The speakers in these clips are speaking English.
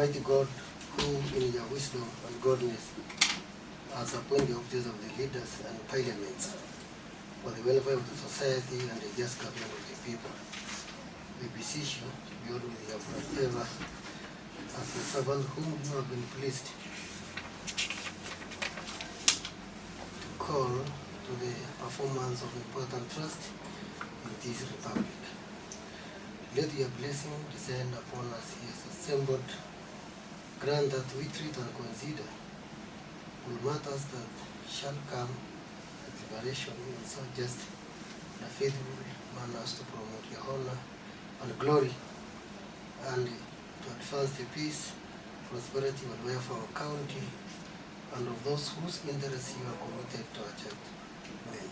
Almighty God, who in your wisdom and godliness has appointed the offices of the leaders and parliaments for the welfare of the society and the just government of the people, we beseech you to be with your favor as a servant whom you have been pleased to call to the performance of important trust in this republic. Let your blessing descend upon us here assembled. Grant that we treat and consider all matters that shall come at liberation in so just and faithful manners to promote your honor and glory, and to advance the peace, prosperity, and welfare of our county and of those whose interests you are committed to our church. Amen.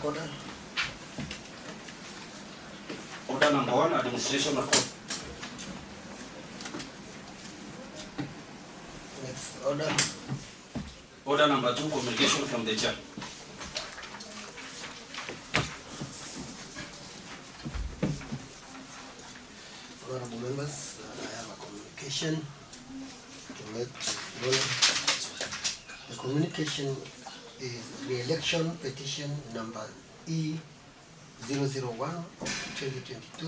Order. Order number 1, administration of court. Next order. Order number 2, communication from the chair. Honorable members, I have a communication to make known. The communication is re-election petition number E001 of 2022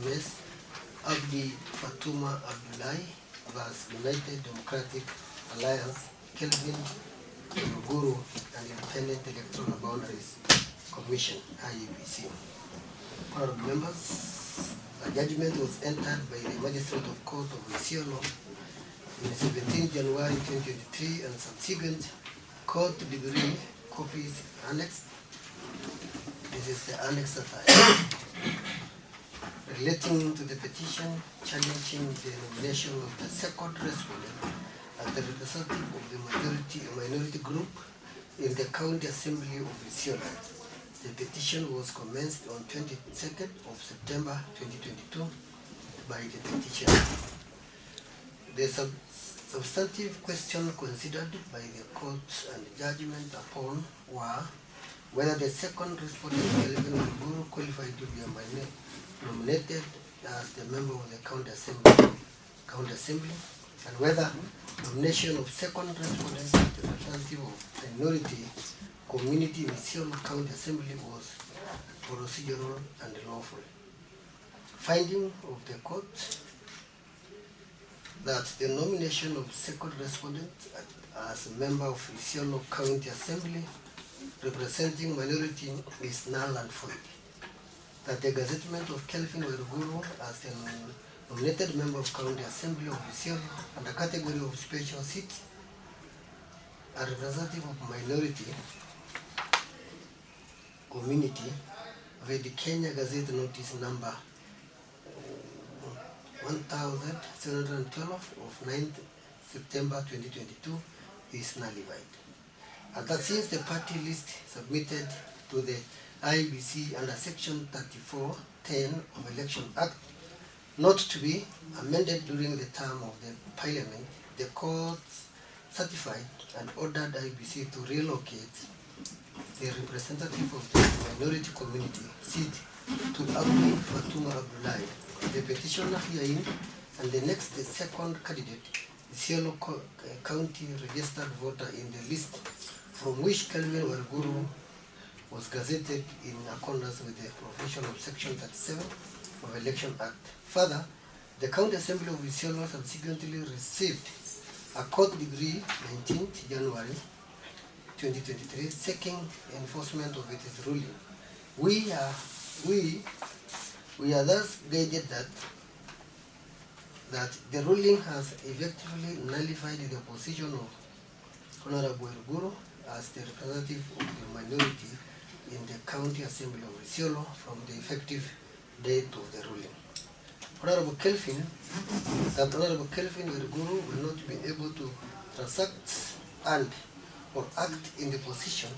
MS Abdi Fatuma Abdullahi vs. United Democratic Alliance Kelvin Guru and Independent Electoral Boundaries Commission IEBC. Honorable members, a judgment was entered by the Magistrate of Court of Isiolo on 17 January 2023 and subsequent court degree copies annexed. This is the annex that I have relating to the petition challenging the nomination of the second respondent as the representative of the minority group in the County Assembly of Isiolo. The petition was commenced on 22nd of September 2022 by the petitioner. The substantive question considered by the court and judgment upon were whether the second respondent Kelvin Guru qualified to be nominated as the member of the county assembly, and whether nomination of second respondent as the representative of minority community in Isiolo County Assembly was procedural and lawful. Finding of the court that the nomination of second respondent as a member of Isiolo County Assembly representing minority is null and void. That the gazettement of Kelvin Guru as the nominated member of County Assembly of Isiolo and a category of special seats, a representative of minority community, with the Kenya Gazette Notice number 1712 of 9th September 2022 is nullified. And that since the party list submitted to the IBC under Section 34(10) of Election Act not to be amended during the term of the Parliament, the courts certified and ordered IBC to relocate the representative of the minority community seat to Abdi Fatuma Abdullahi, the petitioner herein, and the next second candidate, Isiolo County registered voter in the list from which Kelvin Guru was gazetted in accordance with the provision of Section 37 of Election Act. Further, the County Assembly of Isiolo subsequently received a court degree 19th January 2023 seeking enforcement of its ruling. We are thus guided that the ruling has effectively nullified the position of Honorable Guru as the representative of the minority in the County Assembly of Isiolo from the effective date of the ruling. Honorable Kelvin, that Honorable Kelvin Weriguru will not be able to transact and or act in the position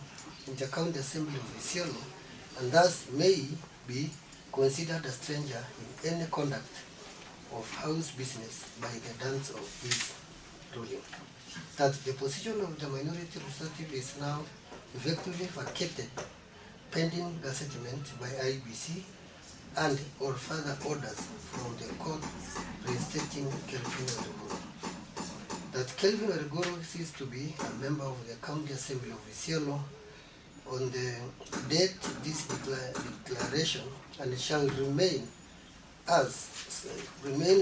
in the County Assembly of Isiolo, and thus may be considered a stranger in any conduct of house business by the dance of his ruling. That the position of the minority representative is now effectively vacated pending settlement by IBC and or further orders from the court reinstating Kelvin Weriguru. That Kelvin Weriguru ceased to be a member of the County Assembly of Isiolo on the date this declaration, and shall remain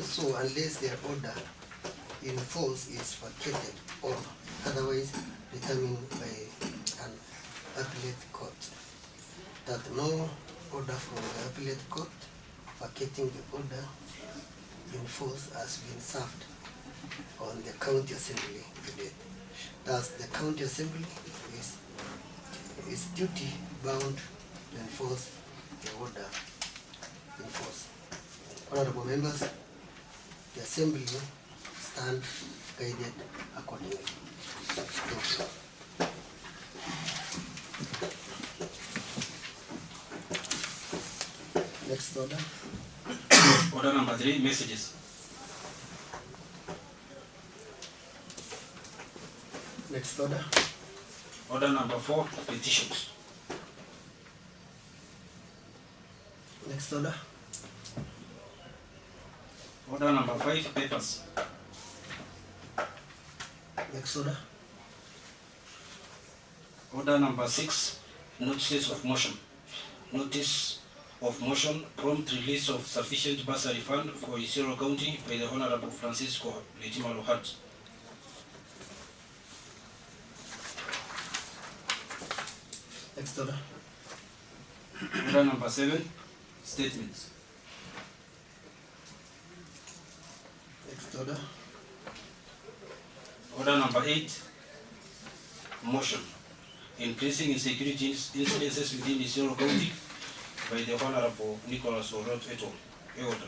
so unless their order in force is vacated or otherwise determined by an appellate court. That no order from the appellate court vacating the order in force has been served on the County Assembly to date. Thus, the County Assembly is duty bound to enforce the order in force. Honorable members, the Assembly stand guided accordingly. Thank you. Next order. Order number 3, messages. Next order. Order number 4, petitions. Next order. Order number 5, papers. Next order. Order number 6, notices of motion. Notice of motion, prompt release of sufficient bursary fund for Isiolo County by the Honorable Francisco Letima LOROT. Next order. Order number 7, statements. Next order. Order number 8, motion, increasing insecurity incidences within Isiolo County by the Honorable Nicholas LOROT et al. Order.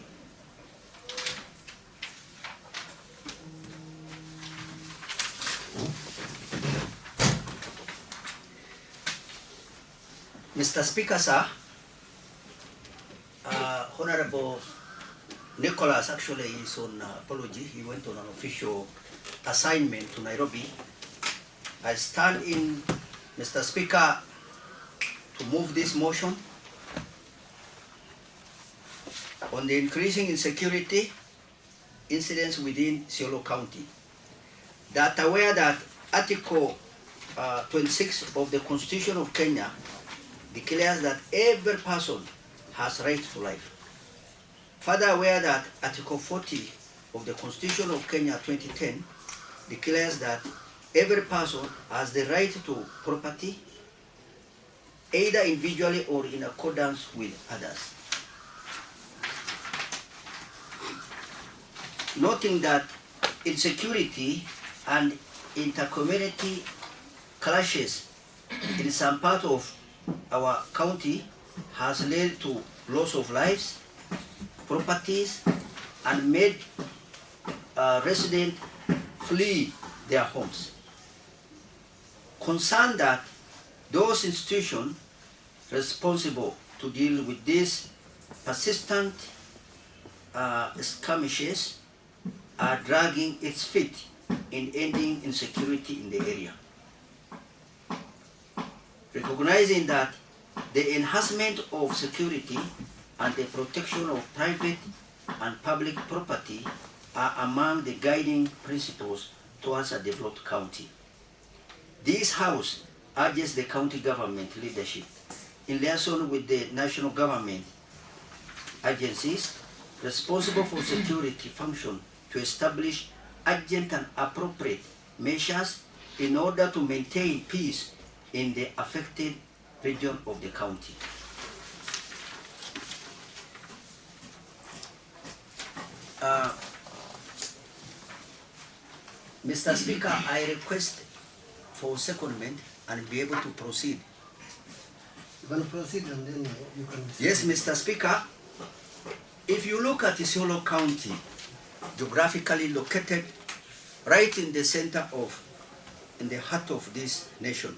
Mr. Speaker, sir, Honorable Nicholas actually is on apology. He went on an official assignment to Nairobi. I stand in, Mr. Speaker, to move this motion on the increasing insecurity incidents within Isiolo County. That aware that Article 26 of the Constitution of Kenya declares that every person has right to life. Further aware that Article 40 of the Constitution of Kenya 2010 declares that every person has the right to property, either individually or in accordance with others. Noting that insecurity and inter-community clashes in some part of our county has led to loss of lives, properties, and made residents flee their homes. Concerned that those institutions responsible to deal with these persistent skirmishes are dragging its feet in ending insecurity in the area. Recognizing that the enhancement of security and the protection of private and public property are among the guiding principles towards a developed county. This House urges the county government leadership, in liaison with the national government agencies responsible for security function, to establish urgent and appropriate measures in order to maintain peace in the affected region of the county. Mr. Speaker, I request for secondment and be able to proceed. You can proceed and then you can... Yes, Mr. Speaker, If you look at Isiolo County, geographically located right in the center of, in the heart of this nation,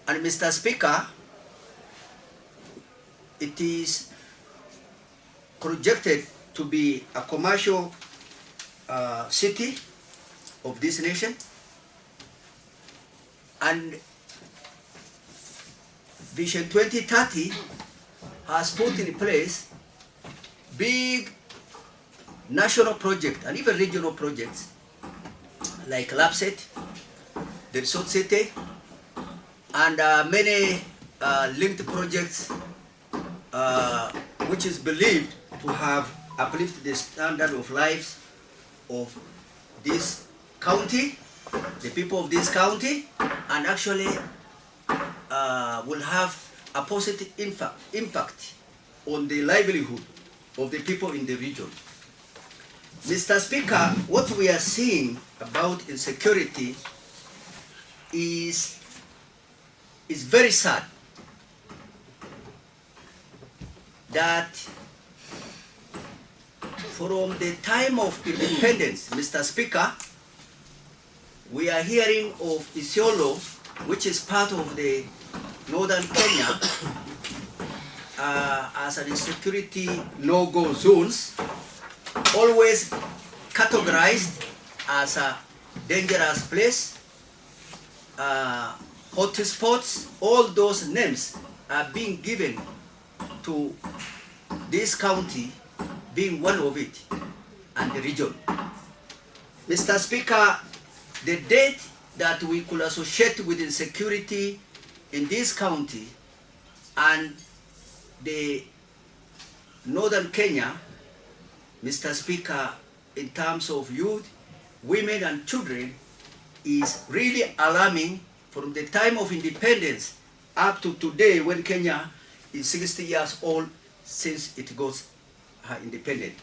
and Mr. Speaker, it is projected to be a commercial city of this nation, and Vision 2030 has put in place big national projects and even regional projects like LAPSET, the Resort City, and many linked projects which is believed to have uplifted the standard of lives of this county, the people of this county, and actually will have a positive impact on the livelihood of the people in the region. Mr. Speaker, what we are seeing about insecurity is very sad. That from the time of independence, Mr. Speaker, we are hearing of Isiolo, which is part of the northern Kenya, as an insecurity no-go zones, always categorized as a dangerous place, hotspots. All those names are being given to this county, being one of it, and the region. Mr. Speaker, the date that we could associate with insecurity in this county and the northern Kenya, Mr. Speaker, in terms of youth, women and children, is really alarming from the time of independence up to today, when Kenya is 60 years old since it got independent.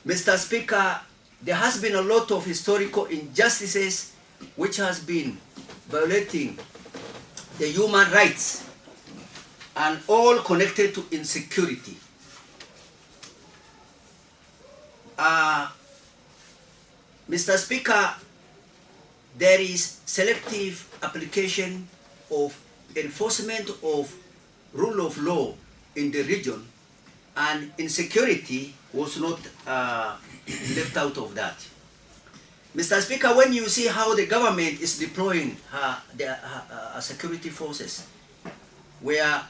Mr. Speaker, there has been a lot of historical injustices which has been violating the human rights, and all connected to insecurity. Mr. Speaker, there is selective application of enforcement of rule of law in the region, and insecurity was not left out of that. Mr. Speaker, when you see how the government is deploying their security forces, where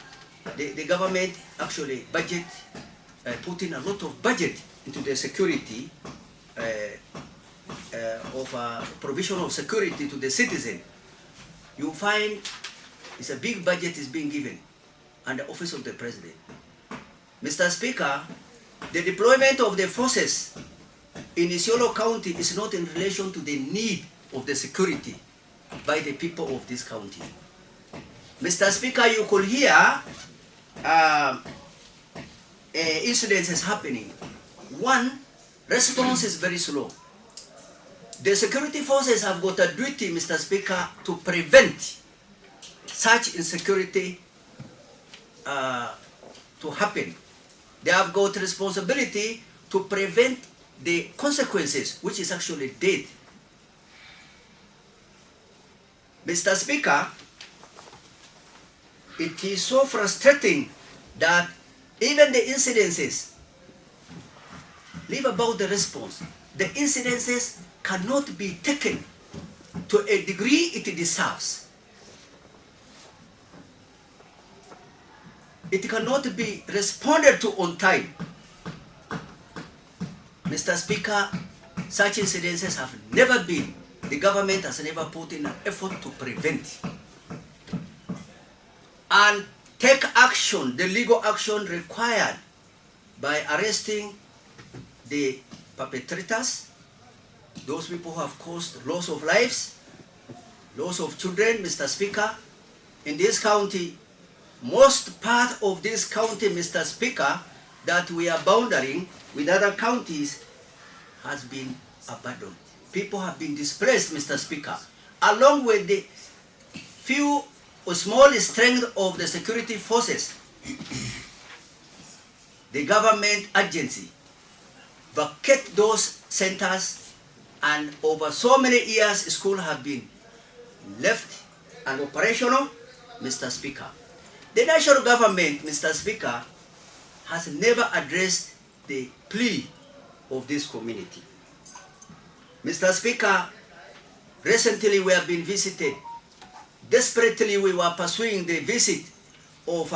the government actually put in a lot of budget into the security of provision of security to the citizen, you find it's a big budget is being given and the office of the president. Mr. Speaker, the deployment of the forces in Isiolo County is not in relation to the need of the security by the people of this county. Mr. Speaker, you could hear incidents is happening. One, response is very slow. The security forces have got a duty, Mr. Speaker, to prevent such insecurity to happen. They have got responsibility to prevent the consequences, which is actually death. Mr. Speaker, it is so frustrating that even the incidences, leave about the response, the incidences cannot be taken to a degree it deserves. It cannot be responded to on time. Mr. Speaker, such incidences have never been, the government has never put in an effort to prevent and take action, the legal action required by arresting the perpetrators, those people who have caused loss of lives, loss of children. Mr. Speaker, in this county, most part of this county, Mr. Speaker, that we are bounding with other counties has been abandoned. People have been displaced, Mr. Speaker, along with the few or small strength of the security forces. the government agency vacate those centers, and over so many years schools have been left and operational, Mr. Speaker. The national government, Mr. Speaker, has never addressed the plea of this community. Mr. Speaker, recently we have been visited. Desperately we were pursuing the visit of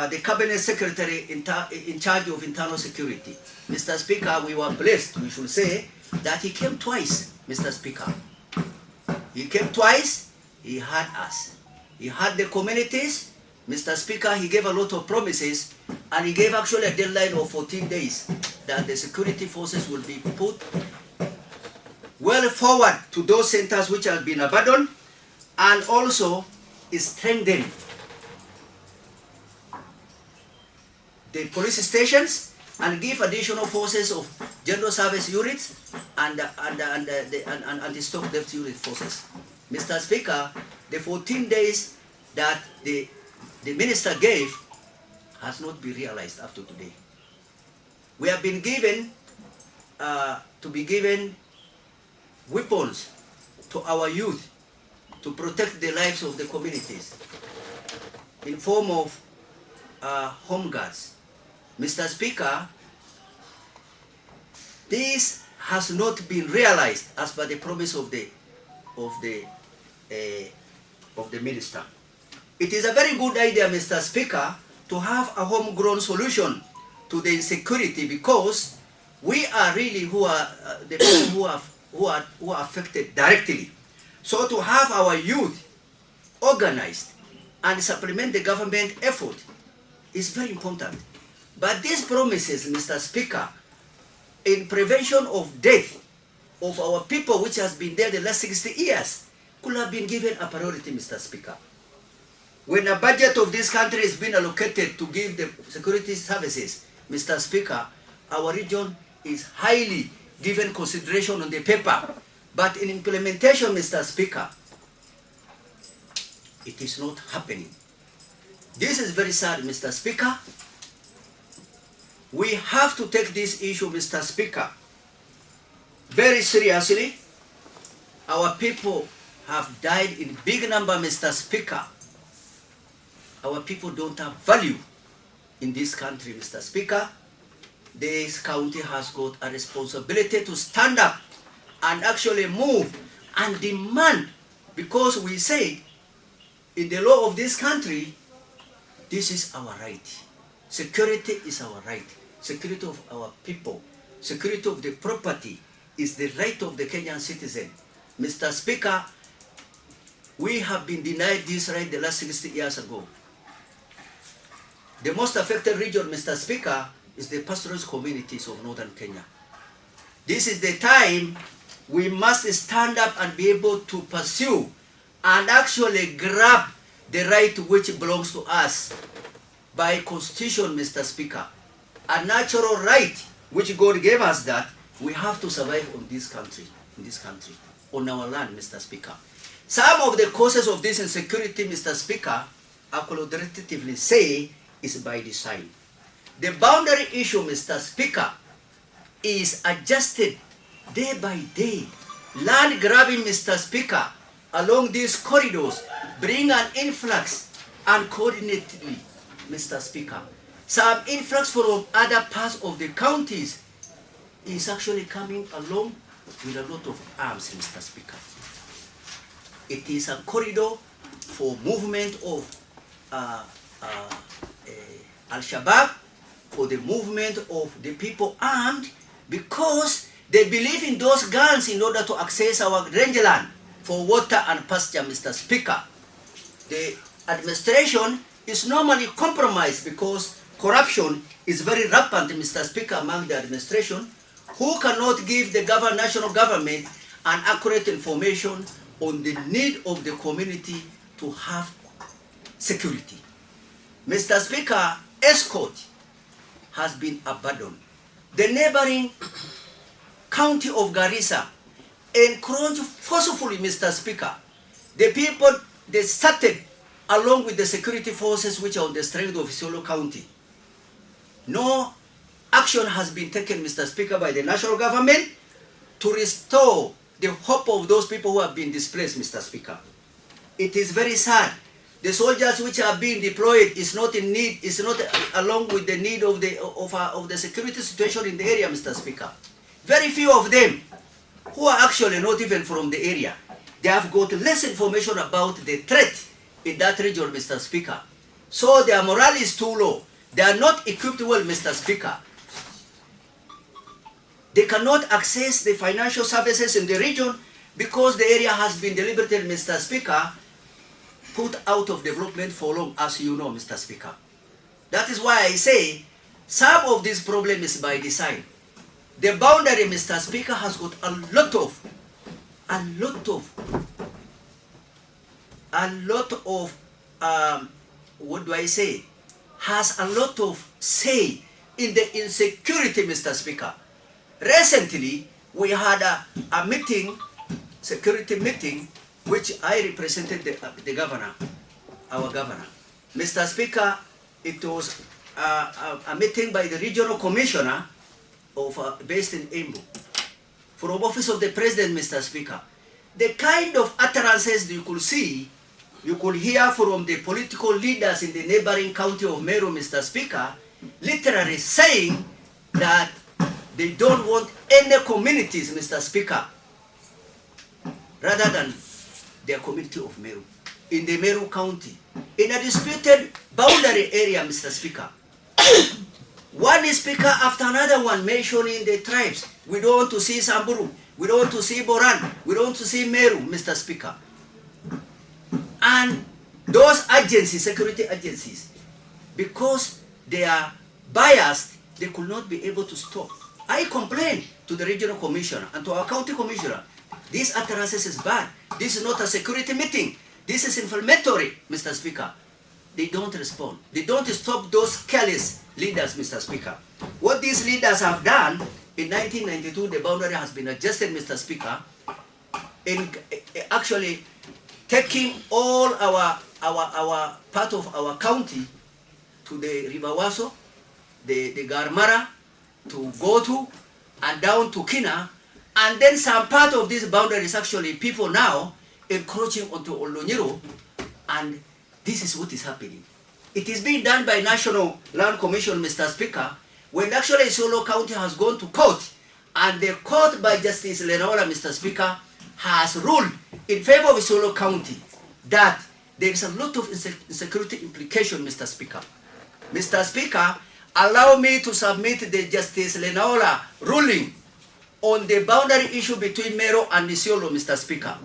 the Cabinet Secretary in charge of internal security. Mr. Speaker, we were blessed, we should say, that he came twice, Mr. Speaker. He came twice, he had us. He had the communities. Mr. Speaker, he gave a lot of promises, and he gave actually a deadline of 14 days that the security forces will be put well forward to those centers which have been abandoned, and also strengthen the police stations and give additional forces of general service units and the stock depth unit forces. Mr. Speaker, the 14 days that the minister gave has not been realized up to today. We have been given weapons to our youth to protect the lives of the communities in form of home guards. Mr. Speaker, this has not been realized as per the promise of the minister. It is a very good idea, Mr. Speaker, to have a homegrown solution to the insecurity, because we are really the people who are affected directly. So to have our youth organized and supplement the government effort is very important. But these promises, Mr. Speaker, in prevention of death of our people which has been there the last 60 years, could have been given a priority, Mr. Speaker. When a budget of this country is being allocated to give the security services, Mr. Speaker, our region is highly given consideration on the paper. But in implementation, Mr. Speaker, it is not happening. This is very sad, Mr. Speaker. We have to take this issue, Mr. Speaker, very seriously. Our people have died in big number, Mr. Speaker. Our people don't have value in this country, Mr. Speaker. This county has got a responsibility to stand up and actually move and demand, because we say in the law of this country, this is our right. Security is our right. Security of our people, security of the property is the right of the Kenyan citizen. Mr. Speaker, we have been denied this right the last 60 years ago. The most affected region, Mr. Speaker, is the pastoralist communities of northern Kenya. This is the time we must stand up and be able to pursue and actually grab the right which belongs to us by constitution, Mr. Speaker. A natural right which God gave us, that we have to survive on this country, on our land, Mr. Speaker. Some of the causes of this insecurity, Mr. Speaker, I could authoritatively say is by design. The boundary issue, Mr. Speaker, is adjusted day by day. Land grabbing, Mr. Speaker, along these corridors bring an influx uncoordinatedly, Mr. Speaker. Some influx from other parts of the counties is actually coming along with a lot of arms, Mr. Speaker. It is a corridor for movement of Al-Shabaab, for the movement of the people armed, because they believe in those guns in order to access our rangeland for water and pasture, Mr. Speaker. The administration is normally compromised because corruption is very rampant, Mr. Speaker, among the administration, who cannot give the national government an accurate information on the need of the community to have security. Mr. Speaker, escort has been abandoned. The neighboring county of Garissa encroached forcefully, Mr. Speaker. The people, they started along with the security forces which are on the strength of Isiolo County. No action has been taken, Mr. Speaker, by the national government to restore the hope of those people who have been displaced, Mr. Speaker. It is very sad. The soldiers which are being deployed is not in need, is not along with the need of the security situation in the area, Mr. Speaker. Very few of them who are actually not even from the area. They have got less information about the threat in that region, Mr. Speaker. So their morale is too low. They are not equipped well, Mr. Speaker. They cannot access the financial services in the region because the area has been deliberately, Mr. Speaker, put out of development for long, as you know, Mr. Speaker. That is why I say some of this problem is by design. The boundary, Mr. Speaker, has got a lot of, what do I say, has a lot of say in the insecurity, Mr. Speaker. Recently, we had a meeting, security meeting, which I represented the governor, our governor. Mr. Speaker, it was a meeting by the regional commissioner of based in Embu, from office of the president, Mr. Speaker. The kind of utterances you could see, you could hear from the political leaders in the neighboring county of Meru, Mr. Speaker, literally saying that they don't want any communities, Mr. Speaker, rather than their community of Meru, in the Meru County, in a disputed boundary area, Mr. Speaker. One speaker after another one mentioning the tribes. We don't want to see Samburu, we don't want to see BURANT, we don't want to see Meru, Mr. Speaker. And those agencies, security agencies, because they are biased, they could not be able to stop. I complained to the regional commissioner and to our county commissioner. This utterances is bad. This is not a security meeting. This is inflammatory, Mr. Speaker. They don't respond. They don't stop those careless leaders, Mr. Speaker. What these leaders have done, in 1992, the boundary has been adjusted, Mr. Speaker, in actually taking all our part of our county to the River Waso, the Garmara, to Gotu, and down to Kina, and then some part of this boundary is actually people now encroaching onto Olonyiro, and this is what is happening. It is being done by National Land Commission, Mr. Speaker, when actually Isiolo County has gone to court, and the court by Justice Lenaola, Mr. Speaker, has ruled in favor of Isiolo County that there is a lot of insecurity implication, Mr. Speaker. Mr. Speaker, allow me to submit the Justice Lenaola ruling on the boundary issue between Meru and Isiolo, Mr. Speaker.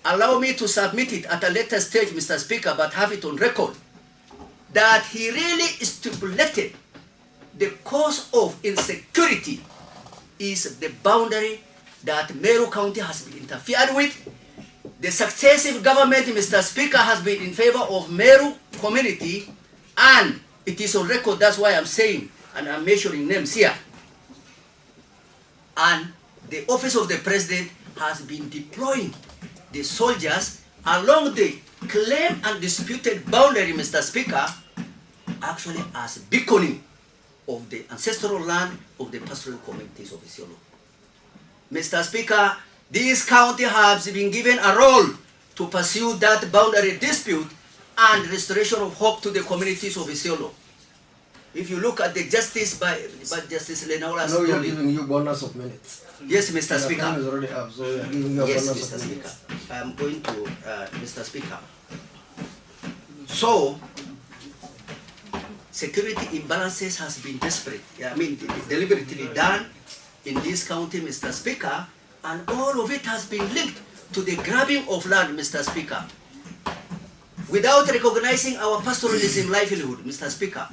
Allow me to submit it at a later stage, Mr. Speaker, but have it on record, that he really stipulated the cause of insecurity is the boundary that Meru County has been interfered with. The successive government, Mr. Speaker, has been in favor of Meru community, and it is on record. That's why I'm saying, and I'm mentioning names here. And the office of the president has been deploying the soldiers along the claimed and disputed boundary, Mr. Speaker, actually as beaconing of the ancestral land of the pastoral communities of Isiolo. Mr. Speaker, this county has been given a role to pursue that boundary dispute and restoration of hope to the communities of Isiolo. If you look at the justice by Justice Lenaola's Now we are giving you bonus of minutes. Yes, Mr. Speaker. Time is already up, so we are giving you a Yes, bonus Mr. of Speaker. minutes. I'm going to Mr. Speaker. So, security imbalances has been desperate. I mean, deliberately done in this county, Mr. Speaker, and all of it has been linked to the grabbing of land, Mr. Speaker, without recognizing our pastoralism livelihood, Mr. Speaker.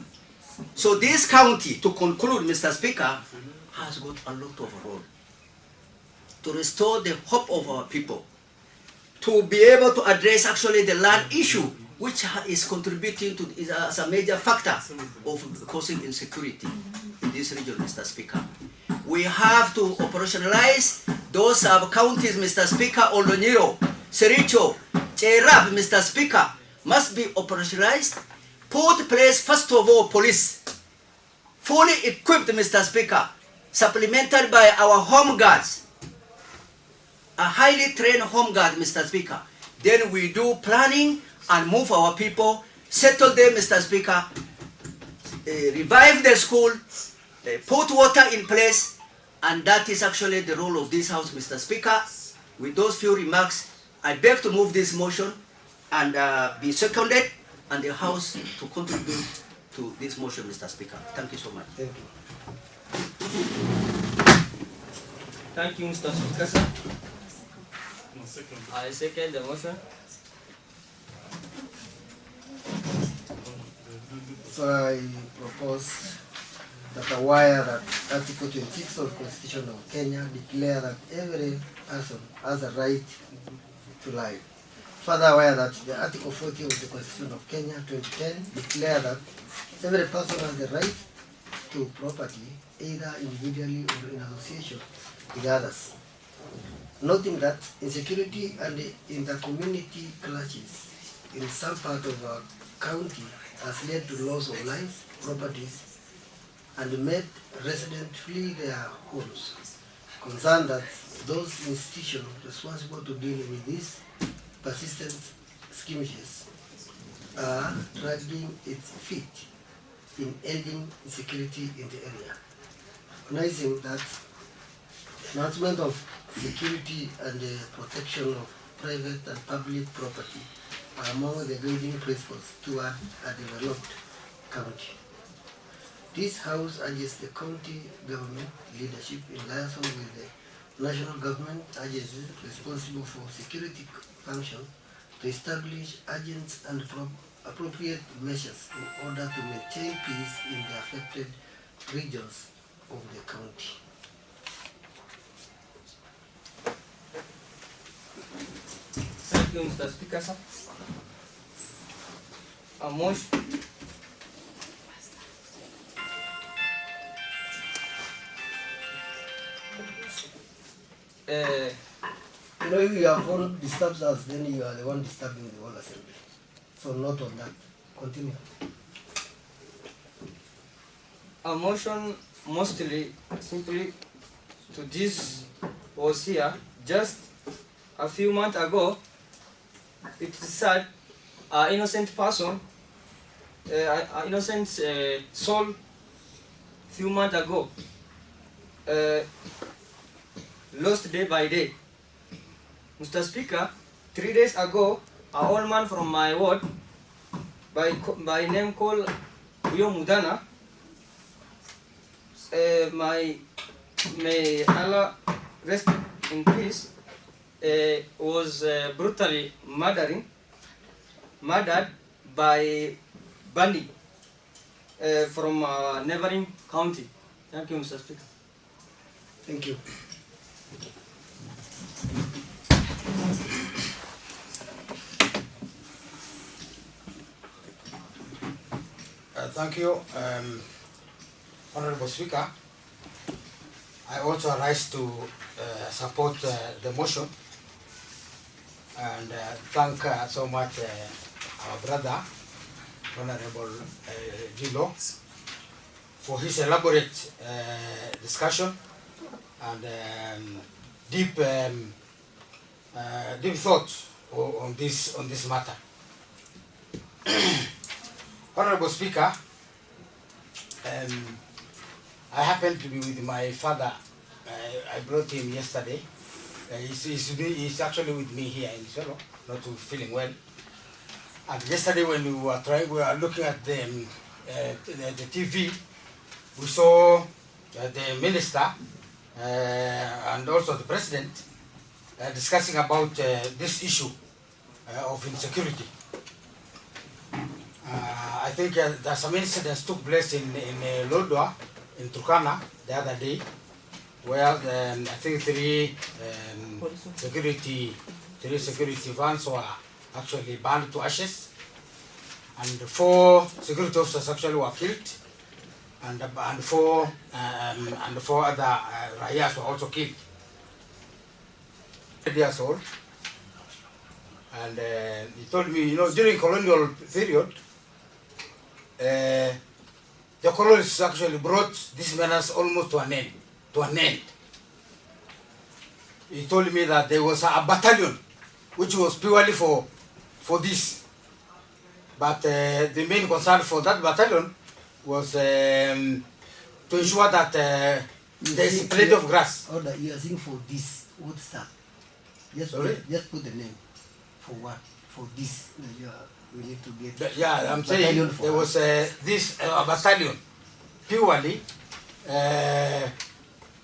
So this county, to conclude, Mr. Speaker, has got a lot of role to restore the hope of our people, to be able to address actually the land issue, which is contributing to as a major factor of causing insecurity in this region, Mr. Speaker. We have to operationalize those sub-counties, Mr. Speaker, Olonyiro, Sericho, Cherab, Mr. Speaker, must be operationalized. Put place, first of all, police. fully equipped, Mr. Speaker, supplemented by our home guards, a highly trained home guard, Mr. Speaker. Then we do planning and move our people, settle them, Mr. Speaker, revive the school, put water in place, and that is actually the role of this House, Mr. Speaker. With those few remarks, I beg to move this motion and be seconded, and the House to contribute to this motion, Mr. Speaker. Thank you so much. Thank you. Thank you, Mr. Speaker, sir. I second the motion. So I propose that aware that Article 26 of the Constitution of Kenya declare that every person has a right to life. Further aware that the Article 40 of the Constitution of Kenya 2010 declare that every person has the right to property, either individually or in association with others. Noting that insecurity and inter-community clashes in some part of our county has led to loss of lives, properties, and made residents flee their homes. Concerned that those institutions responsible to deal with these persistent skirmishes are dragging its feet in ending insecurity in the area. Recognizing that enhancement of security and the protection of private and public property are among the guiding principles toward a developed county. This House urges the county government leadership in liaison with the national government agencies responsible for security functions to establish urgent and appropriate measures in order to maintain peace in the affected regions of the county. Thank you, Mr. Speaker, sir. A motion. You know, if your phone disturbs us, then you are the one disturbing the whole assembly. So note on that. Continue. A motion mostly simply to this was here just a few months ago. It is sad, an innocent person, an innocent soul, few months ago, lost day by day. Mr. Speaker, 3 days ago, an old man from my ward, by name called Uyo Mudana, may Allah rest in peace, was brutally murdered by bandit from a neighboring county. Thank you, Mr. Speaker. Thank you. Thank you, Honorable Speaker. I also rise to support the motion and thank so much our brother, Honorable Gilo, for his elaborate discussion and deep thoughts on this matter. Honorable Speaker, I happened to be with my father. I brought him yesterday. He's actually with me here in Isiolo, not feeling well. And yesterday when we were looking at the TV, we saw the minister and also the president discussing about this issue of insecurity. I think that some incidents took place in Lodwar, in Turkana, the other day, where I think three security vans were actually burned to ashes, and 4 security officers actually were killed, and 4 other rayas were also killed. 8 years old, and he told me, you know, during colonial period, the colonists actually brought this menace almost to an end. He told me that there was a battalion which was purely for this. But the main concern for that battalion was to ensure that there's plenty of grass. Order, you are saying for this. What's that? Just put the name. For what? For this. We need to get. Yeah, I'm saying there was this battalion purely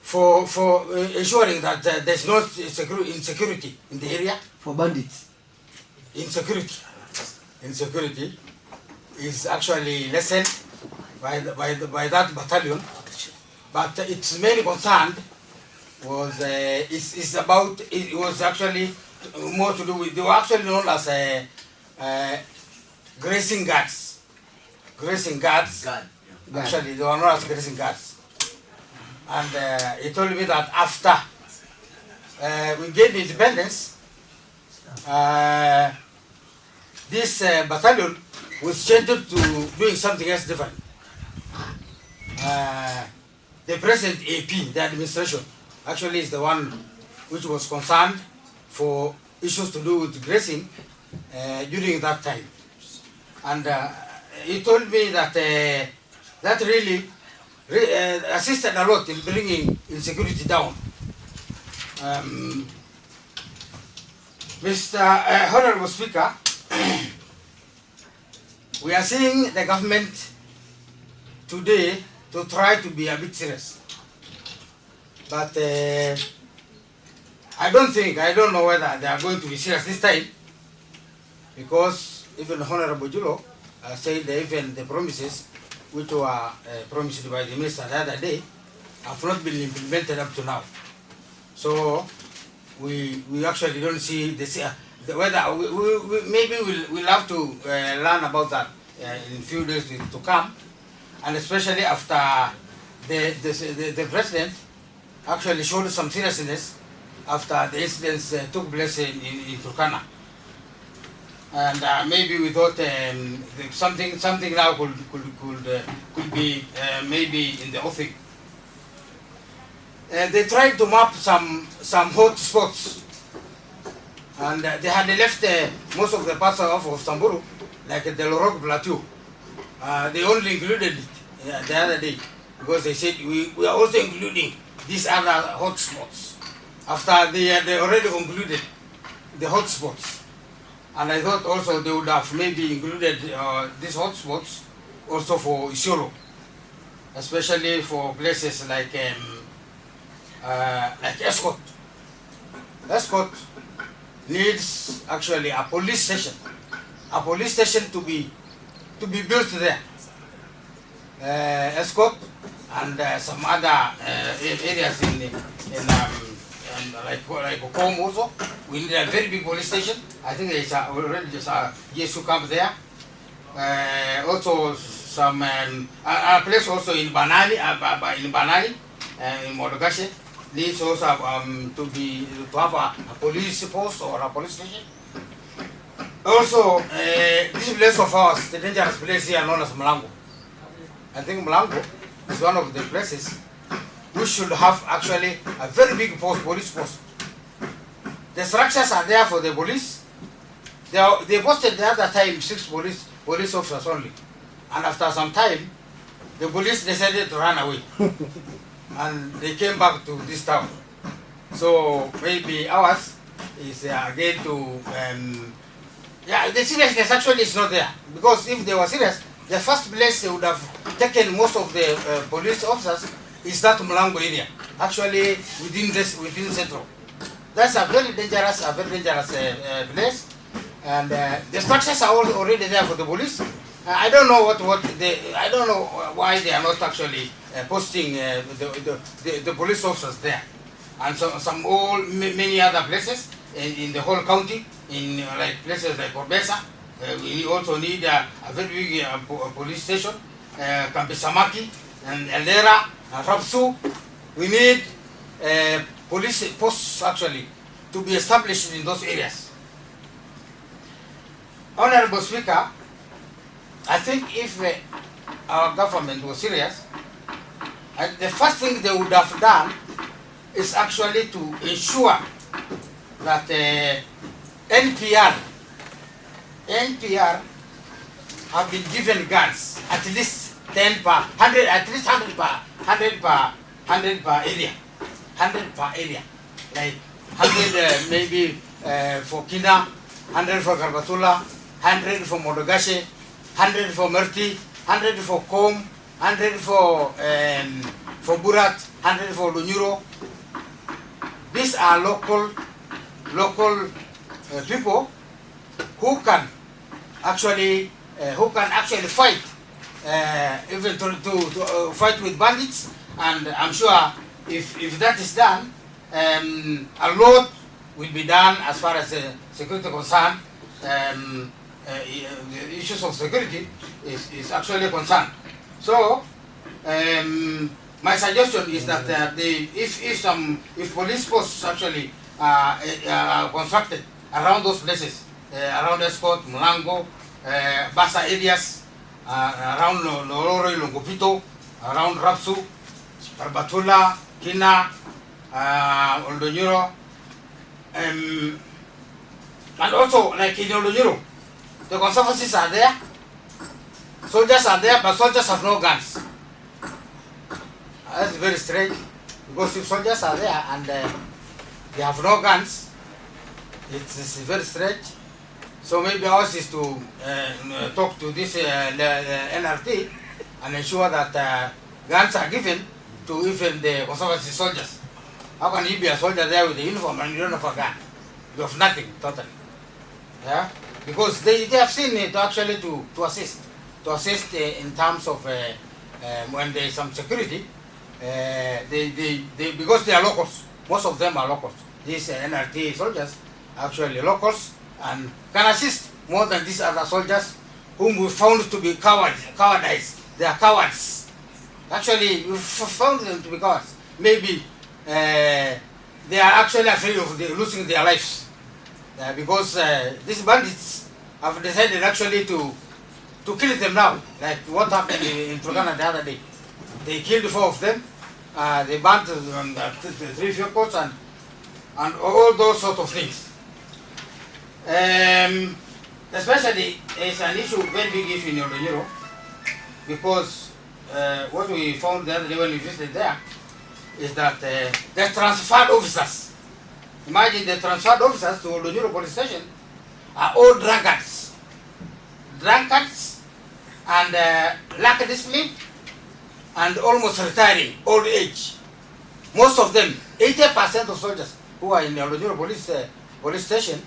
for ensuring that there's no insecurity in the area. For bandits. Insecurity is actually lessened by that battalion, but its main concern was it was actually more to do with, they were actually known as grazing guards. Actually, they were known as grazing guards. And he told me that after we gained independence, this battalion was changed to doing something else different. The present AP, the administration, actually is the one which was concerned for issues to do with grazing during that time. And he told me that that really assisted a lot in bringing insecurity down. Mr. Honorable Speaker, we are seeing the government today to try to be a bit serious. But I don't know whether they are going to be serious this time, because even Honorable Julo said that even the promises which were promised by the minister the other day have not been implemented up to now. So we actually don't see whether maybe we'll have to learn about that in a few days to come, and especially after the president actually showed some seriousness after the incidents took place in Turkana. And maybe we thought something now could be maybe in the offing. They tried to map some hot spots, and they had left most of the parts of Samburu, like the LOROT plateau. They only included it the other day because they said we are also including these other hot spots after they had already concluded the hot spots. And I thought also they would have maybe included these hot spots also for Isiolo, especially for places like Escort. Escort needs actually a police station to be built there. Escort and some other areas like Okom also. We need a very big police station. I think there's already just a GSU camp there. Also some a place also in Banali, in Modogashe, needs also to have a police post or a police station. Also, this place of ours, the dangerous place here known as Mlango. I think Mlango is one of the places we should have actually a very big police post. The structures are there for the police. They posted the other time 6 police officers only, and after some time, the police decided to run away, and they came back to this town. So maybe ours is again to the seriousness actually is not there, because if they were serious, the first place they would have taken most of the police officers is that Mlango area, actually within Central. That's a very dangerous place, and the structures are already there for the police. I don't know I don't know why they are not actually posting the police officers there, and many other places in the whole county, in like places like Orbesa. We also need a very big police station, Kampisamaki and Eldera and Rapsu. We need police posts actually to be established in those areas. Honorable Speaker, I think if our government was serious, and the first thing they would have done is actually to ensure that NPR have been given guns, at least 10 per 100, at least 100 per area, 100 per area, like 100 maybe for Kina, 100 for Karbatula, 100 for Modogashe, 100 for Merti, 100 for Kom, 100 for Burat, 100 for Lunyuro. These are local people who can actually fight, even to fight with bandits. And I'm sure if that is done, a lot will be done as far as security concerned. The issues of security is actually concerned. So my suggestion is that if police posts actually are constructed around those places, around Escort, Mulango, Basa areas, around Lororo, Longopito, around Rapsu, Barbatula, Kina, Oldonyuro, and also like in Oldonyuro, the conservancies are there, soldiers are there, but soldiers have no guns. That's very strange, because if soldiers are there and they have no guns, it's very strange. So maybe ours is to talk to this NRT and ensure that guns are given to even the conservancy soldiers. How can you be a soldier there with the uniform and you don't have a gun? You have nothing, totally. Yeah? Because they have seen it actually to assist in terms of when there is some security. Because they are locals, most of them are locals. These NRT soldiers are actually locals and can assist more than these other soldiers whom we found to be cowardice. They are cowards. Actually, we found them to be cowards. Maybe they are actually afraid of losing their lives because these bandits have decided actually to kill them now, like what happened in Turkana the other day. They killed 4 of them. They burnt 3 vehicles and all those sort of things. Especially, it's an issue, very big issue in Oldonyuro, because what we found the other day when we visited there is that the transferred officers, imagine the transferred officers to Oldonyuro police station are all drunkards. Drunkards and lack of discipline and almost retiring, old age. Most of them, 80% of soldiers who are in the Oldonyuro police station,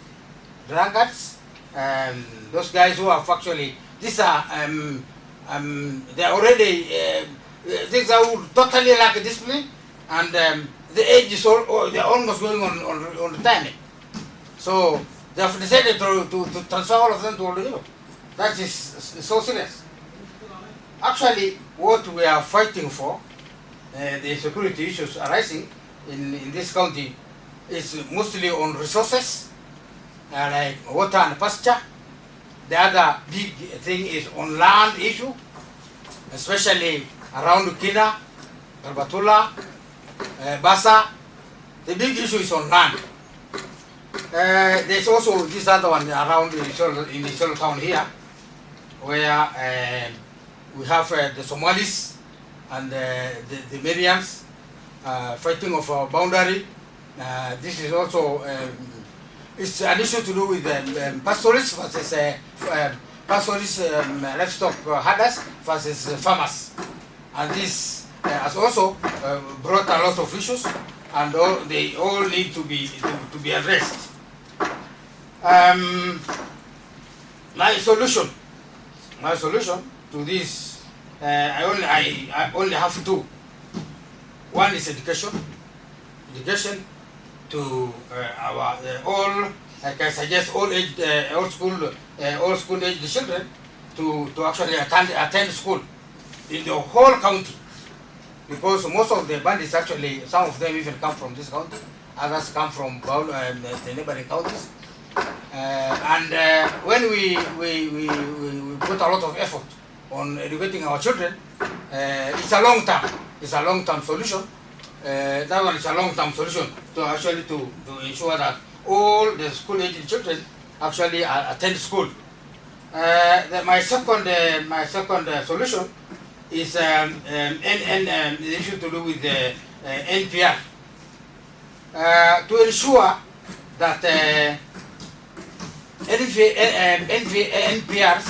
drunkards, those guys who have actually, these are, they are already, these are totally lack discipline, and the age is they are almost going on retirement. So they have decided to transfer all of them to Oldonyuro. That is so serious. Actually, what we are fighting for, the security issues arising in this county, is mostly on resources, like water and pasture. The other big thing is on land issue, especially around Kina, Karbatula, Basa. The big issue is on land. There's also this other one around in Isiolo town here, where we have the Somalis and the Merians fighting of our boundary. This is also it's an issue to do with pastoralists versus livestock herders versus farmers, and this has also brought a lot of issues, and they all need to be addressed. My solution to this, I only have 2. One is education to our all, like I suggest, all school age children to actually attend school in the whole county, because most of the bandits actually, some of them even come from this county, others come from the neighboring counties, and when we put a lot of effort on educating our children, it's a long term. It's a long term solution. That one is a long term solution to actually to ensure that all the school aged children actually attend school. My second solution is the issue to do with the NPR. To ensure that NPRs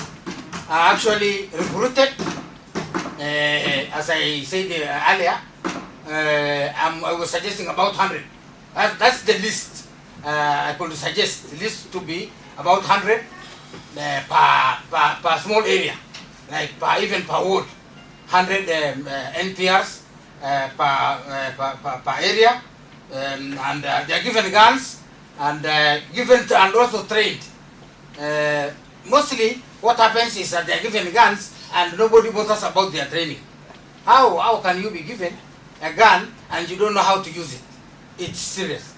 are actually recruited, as I said earlier, I was suggesting about 100. That's the list. I could suggest the list to be about 100 per small area, like even per ward, 100 NPRs per area, and they are given guns and and also trained. Mostly, what happens is that they are given guns and nobody bothers about their training. How can you be given a gun and you don't know how to use it? It's serious.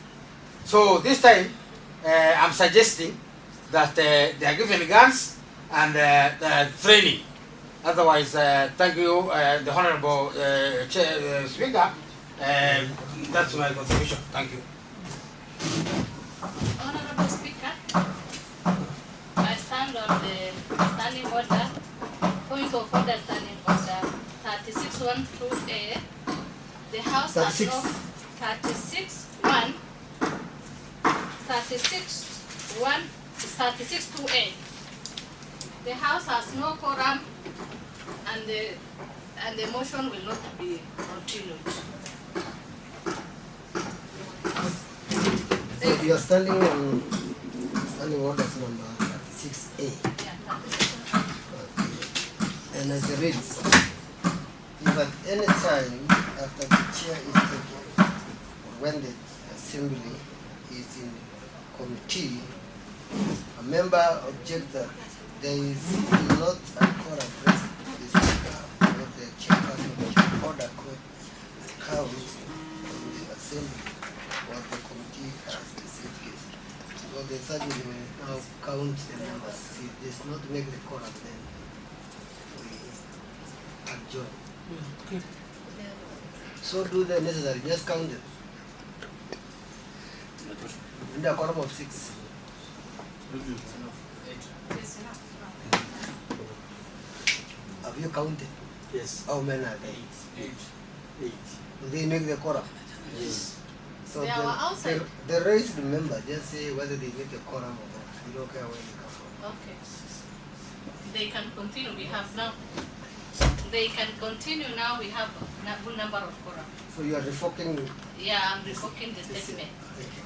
So this time, I'm suggesting that they are given guns and training. Otherwise, thank you, the Honorable Speaker. That's my contribution. Thank you. Honorable Speaker, I stand on the standing order, point of order standing order 36(1)(2)(a). The House has no 36(2)(a). The House has no quorum, and the motion will not be continued. So you are standing on standing orders number 36A. Yeah, 36. And as it reads, if at any time after the chair is taken, or when the assembly is in committee, a member objects that there is not a quorum present, the speaker or the chairperson should order counts in the assembly or the committee as the said case. So the assembly will now count the members. If it does not make the quorum, then we adjourn. So do the necessary, just count them. In the quorum of 6. Have you counted? Yes. How many are there? 8. Do they make the quorum? Yes. So They are outside. the raised member just say whether they make a quorum or not. You don't care where they come from. Okay. They can continue. We have now. They can continue now. We have a good number of quorum. So you are revoking. Yeah, I'm revoking the statement. Thank you.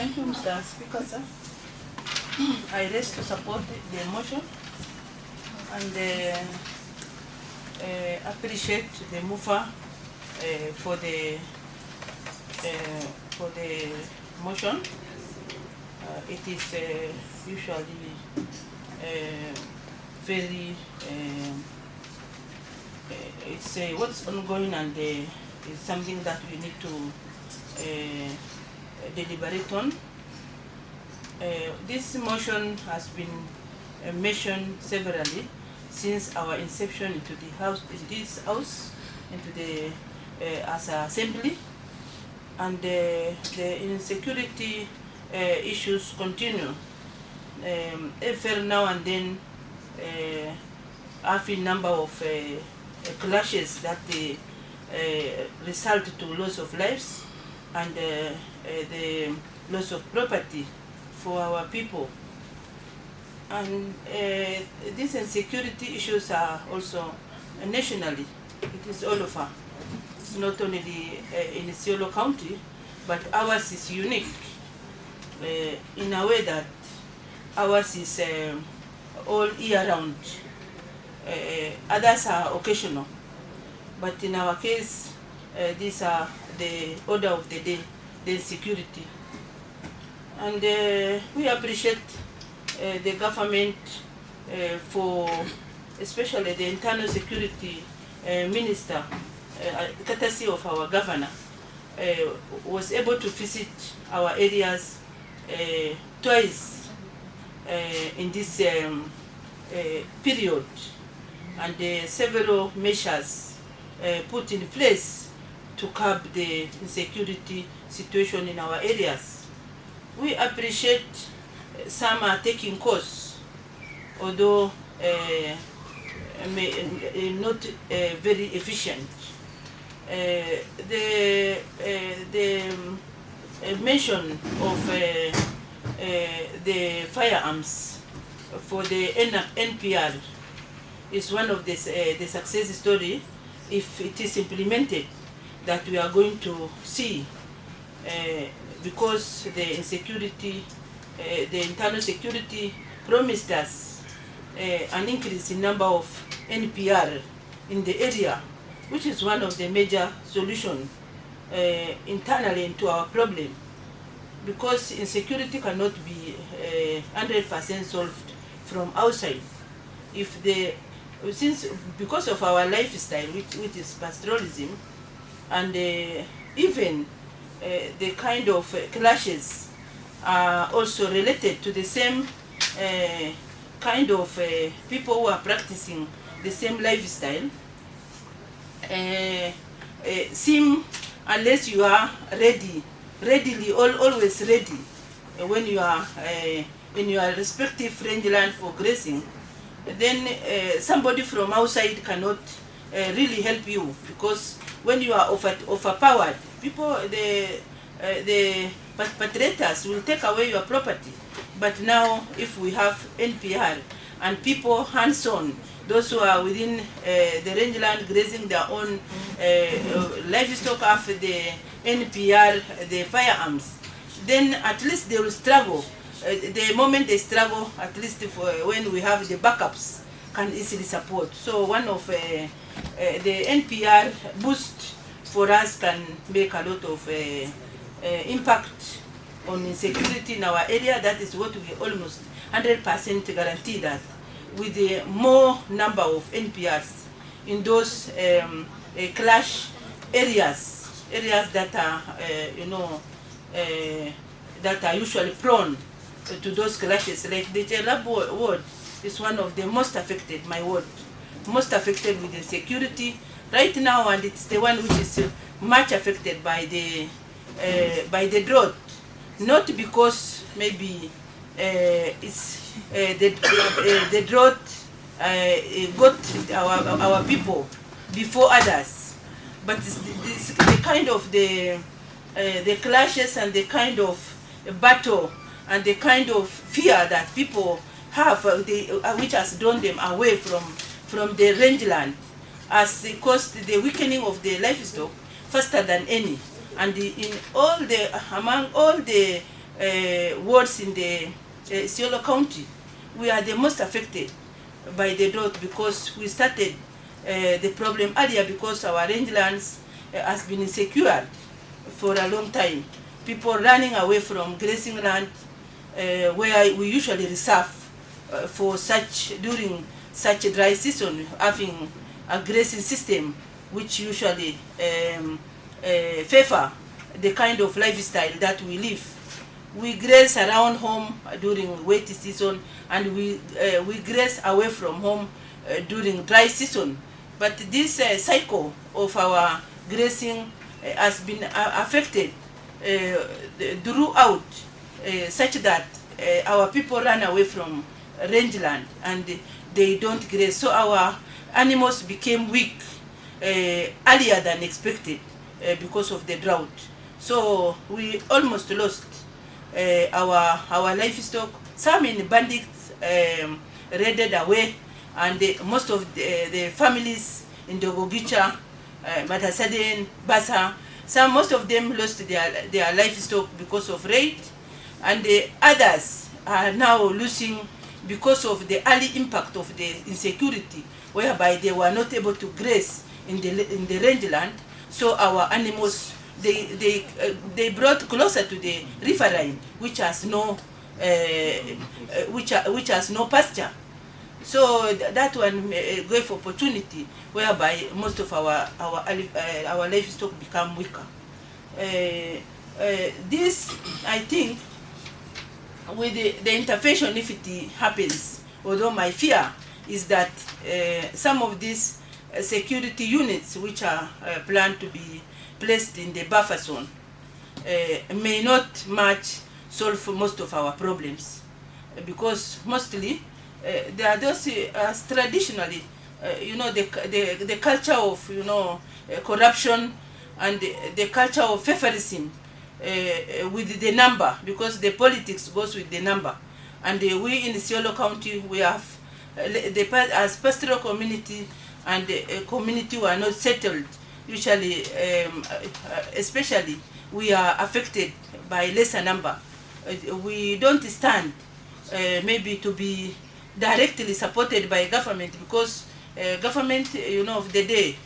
Thank you, Mr. Speaker, sir. I raise to support the motion and appreciate the mover for the motion. It is usually very it's what's ongoing, and it's something that we need to deliberate on. This motion has been mentioned severally since our inception into the house, in this house, into the as an assembly, and the insecurity issues continue. Every now and then, having number of clashes that result to loss of lives and the loss of property for our people. And these insecurity issues are also nationally. It is all over, not only in Isiolo County, but ours is unique in a way that ours is all year round. Others are occasional, but in our case, these are the order of the day, the insecurity. And we appreciate the government for, especially the internal security minister, courtesy of our governor, was able to visit our areas twice in this period, and several measures put in place to curb the insecurity situation in our areas. We appreciate some are taking course, although not very efficient. The mention of the firearms for the NPR is one of the success story. If it is implemented, that we are going to see, because the insecurity, the internal security promised us an increase in number of NPR in the area, which is one of the major solutions internally into our problem, because insecurity cannot be 100% solved from outside. If because of our lifestyle, which is pastoralism, and even the kind of clashes are also related to the same kind of people who are practicing the same lifestyle, seem, unless you are always ready when you are in your respective rangeland for grazing, then somebody from outside cannot really help you, because when you are overpowered, people, the perpetrators will take away your property. But now, if we have NPR and people hands-on, those who are within the rangeland grazing their own livestock after the NPR, the firearms, then at least they will struggle. The moment they struggle, at least when we have the backups, can easily support. So one of the NPR boost for us can make a lot of impact on insecurity in our area. That is what we almost 100% guarantee, that with the more number of NPRs in those clash areas that are, that are usually prone to those clashes, like the Cherab ward is one of the most affected, my ward, most affected with insecurity right now, and it's the one which is much affected by the drought. Not because maybe it's the drought got our people before others, but it's the kind of the clashes and the kind of battle and the kind of fear that people have, which has drawn them away from the rangeland, has caused the weakening of the livestock faster than any. And among all the wards in the Isiolo County, we are the most affected by the drought, because we started the problem earlier, because our rangelands has been insecure for a long time. People running away from grazing land, where we usually reserve for during such a dry season, having a grazing system which usually favor the kind of lifestyle that we live. We graze around home during wet season, and we graze away from home during dry season. But this cycle of our grazing has been affected throughout, such that our people run away from rangeland and they don't graze. So our animals became weak earlier than expected because of the drought. So we almost lost our livestock. Some in bandits raided away, and most of the families in the Gogicha, Matasaden, Basa, most of them lost their livestock because of raid, and the others are now losing because of the early impact of the insecurity, whereby they were not able to graze in the rangeland. So our animals, they brought closer to the riverine, which has no pasture. So that one gave opportunity whereby most of our livestock become weaker. This, I think, with the intervention, if it happens, although my fear is that some of these security units which are planned to be placed in the buffer zone may not much solve most of our problems, because mostly they are those traditionally, the culture of corruption and the culture of favorism with the number, because the politics goes with the number. And we in Isiolo County, we have as pastoral community and community who are not settled, usually, especially, we are affected by lesser number. We don't stand maybe to be directly supported by government, because government, of the day,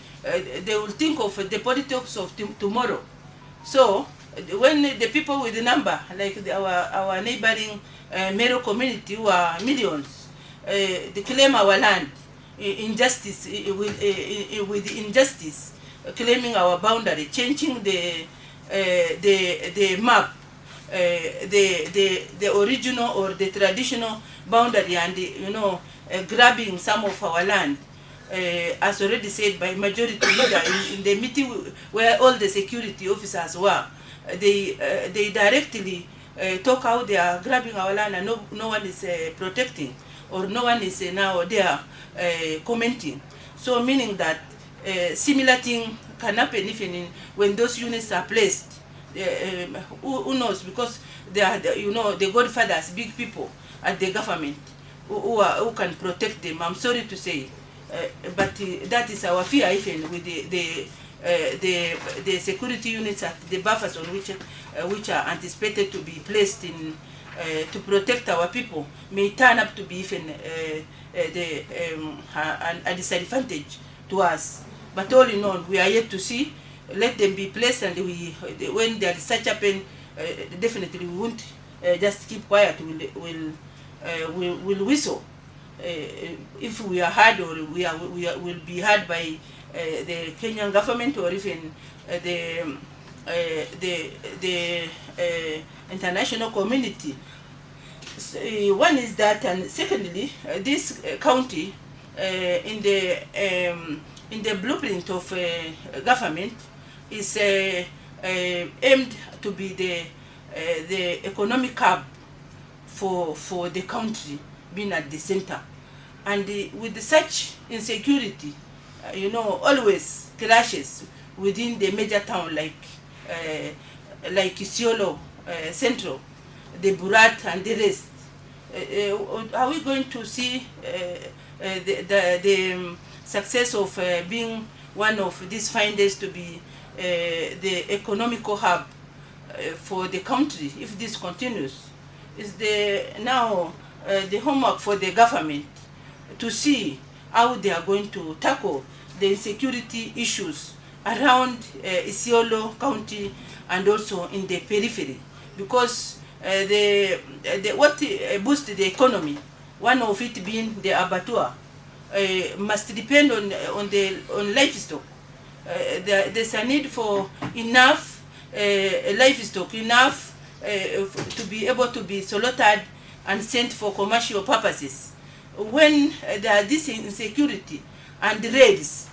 they will think of the politics of tomorrow. So when the people with the number, like our neighboring Mero community, who are millions, they claim our land, injustice with injustice, claiming our boundary, changing the map, the original or the traditional boundary, and grabbing some of our land, as already said by majority leader in the meeting where all the security officers were. They directly talk how they are grabbing our land, and no one is protecting, or no one is now there commenting. So meaning that similar thing can happen even when those units are placed. Who knows? Because they are, the godfathers, big people at the government who can protect them. I'm sorry to say, but that is our fear, even with the security units at the buffer zone, which are anticipated to be placed in to protect our people, may turn up to be even a disadvantage to us. But all in all, we are yet to see. Let them be placed, and when there is such happen, definitely we won't just keep quiet. We'll whistle if we are heard, or will be heard by the Kenyan government, or even the international community. So, one is that, and secondly, this county in the blueprint of government is aimed to be the economic hub for the country, being at the center. And with such insecurity, always clashes within the major town, like Isiolo Central, the BURANT and the rest. Are we going to see the success of being one of these fine days to be the economical hub for the country if this continues? Is now the homework for the government to see how they are going to tackle the insecurity issues around Isiolo County and also in the periphery, because what boosts the economy, one of it being the abattoir, must depend on livestock. There's a need for enough livestock, enough to be able to be slaughtered and sent for commercial purposes. When there are this insecurity and raids,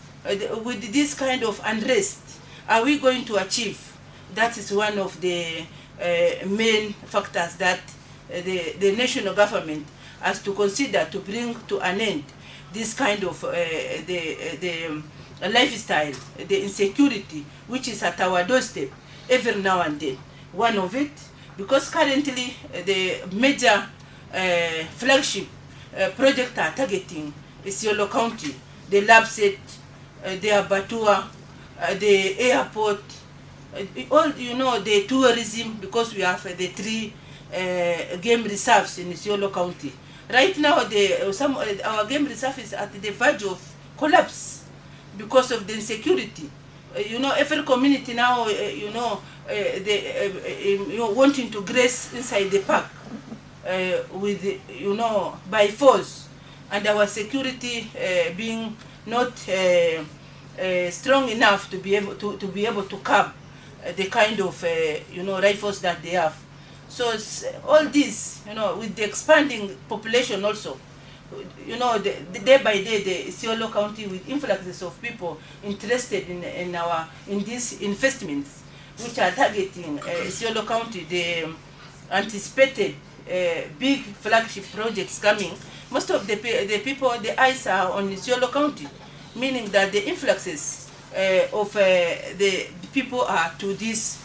with this kind of unrest, are we going to achieve? That is one of the main factors that the national government has to consider to bring to an end this kind of the lifestyle, the insecurity, which is at our doorstep every now and then. One of it, because currently the major flagship projects are targeting Isiolo County, the lab set, the abattoir, the airport, all the tourism, because we have the 3 game reserves in Isiolo County. Right now, our game reserve is at the verge of collapse because of the insecurity. Every community now, wanting to graze inside the park with, by force, and our security being not strong enough to be able to curb the kind of rifles that they have. So all this, with the expanding population also, the day by day, the Isiolo County with influxes of people interested in these investments, which are targeting Isiolo County, the anticipated big flagship projects coming. Most of the people, the eyes are on Isiolo County, meaning that the influxes of the people are to this.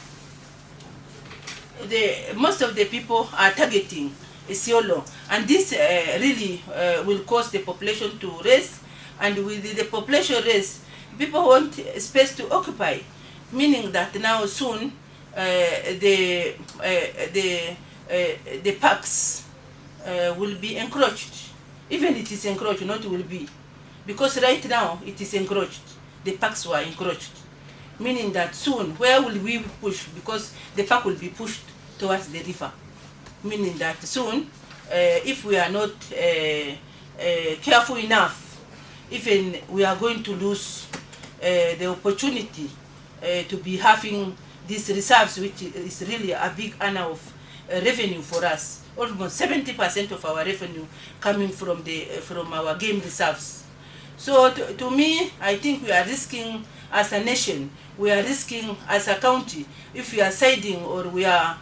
Most of the people are targeting Isiolo, and this really will cause the population to raise, and with the population raise, people want space to occupy, meaning that now soon the parks will be encroached. Even it is encroached, not will be, because right now it is encroached. The parks were encroached, meaning that soon where will we push? Because the park will be pushed towards the river, meaning that soon, if we are not careful enough, even we are going to lose the opportunity to be having these reserves, which is really a big earner of revenue for us. Almost 70% of our revenue coming from our game reserves. So to me, I think we are risking as a nation, we are risking as a county, if we are siding or we are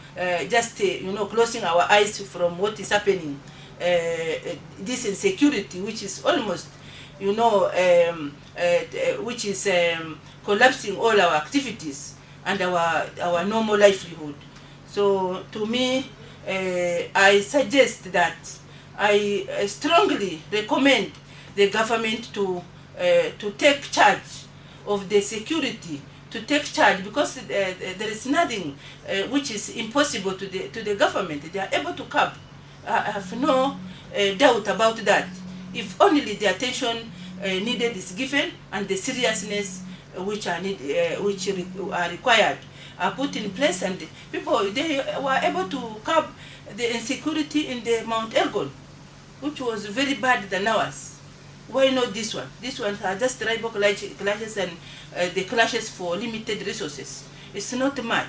just closing our eyes from what is happening, this insecurity, which is almost which is collapsing all our activities and our normal livelihood. So to me, I suggest that I strongly recommend the government to take charge of the security, to take charge, because there is nothing which is impossible to the government. They are able to curb. I have no doubt about that. If only the attention needed is given and the seriousness which are required are put in place, and people, they were able to curb the insecurity in the Mount Elgon, which was very bad than ours. Why not this one? This one are just tribal clashes and the clashes for limited resources. It's not much.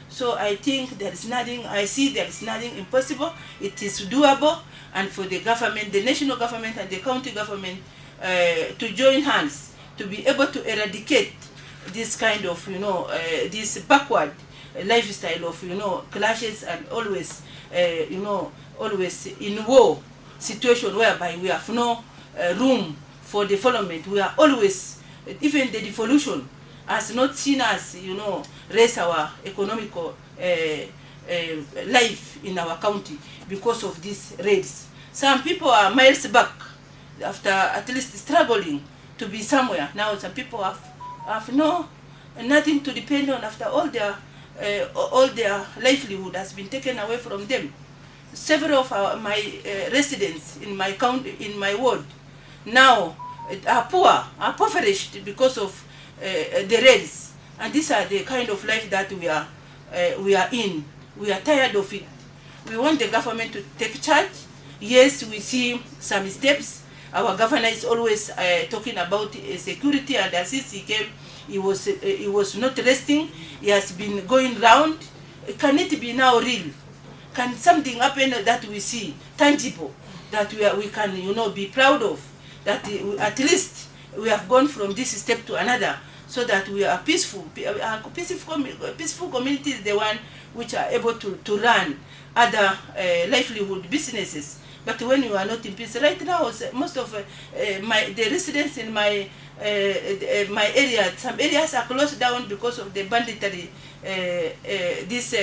So I think there is nothing, I see there is nothing impossible. It is doable, and for the government, the national government and the county government to join hands to be able to eradicate this kind of, this backward lifestyle of, clashes and always, always in war situation whereby we have no room for development. We are always, even the devolution has not seen us, raise our economical life in our county because of these raids. Some people are miles back after at least struggling to be somewhere. Now some people have nothing to depend on after all their livelihood has been taken away from them. Several of my residents in my county, in my ward, now are poor, are impoverished because of the raids, and these are the kind of life that we are in. We are tired of it. We want the government to take charge. Yes, we see some steps. Our governor is always talking about security, and since he came, he was not resting. He has been going round. Can it be now real? Can something happen that we see tangible, that we can be proud of? That at least we have gone from this step to another, so that we are peaceful. Peaceful community is the one which are able to run other livelihood businesses. But when you are not in peace, right now, most of the residents in my area, some areas are closed down because of the banditry, these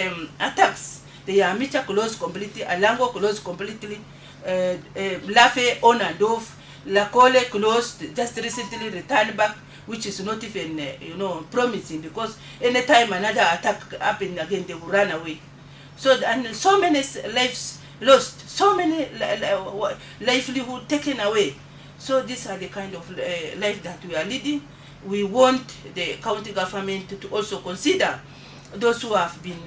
attacks. The Amicha closed completely, Alango closed completely, Lafe on and off, Lakole closed, just recently returned back, which is not even, promising, because anytime another attack happened again, they will run away. So, and so many lives lost, so many livelihood taken away. So these are the kind of life that we are leading. We want the county government to also consider those who have been,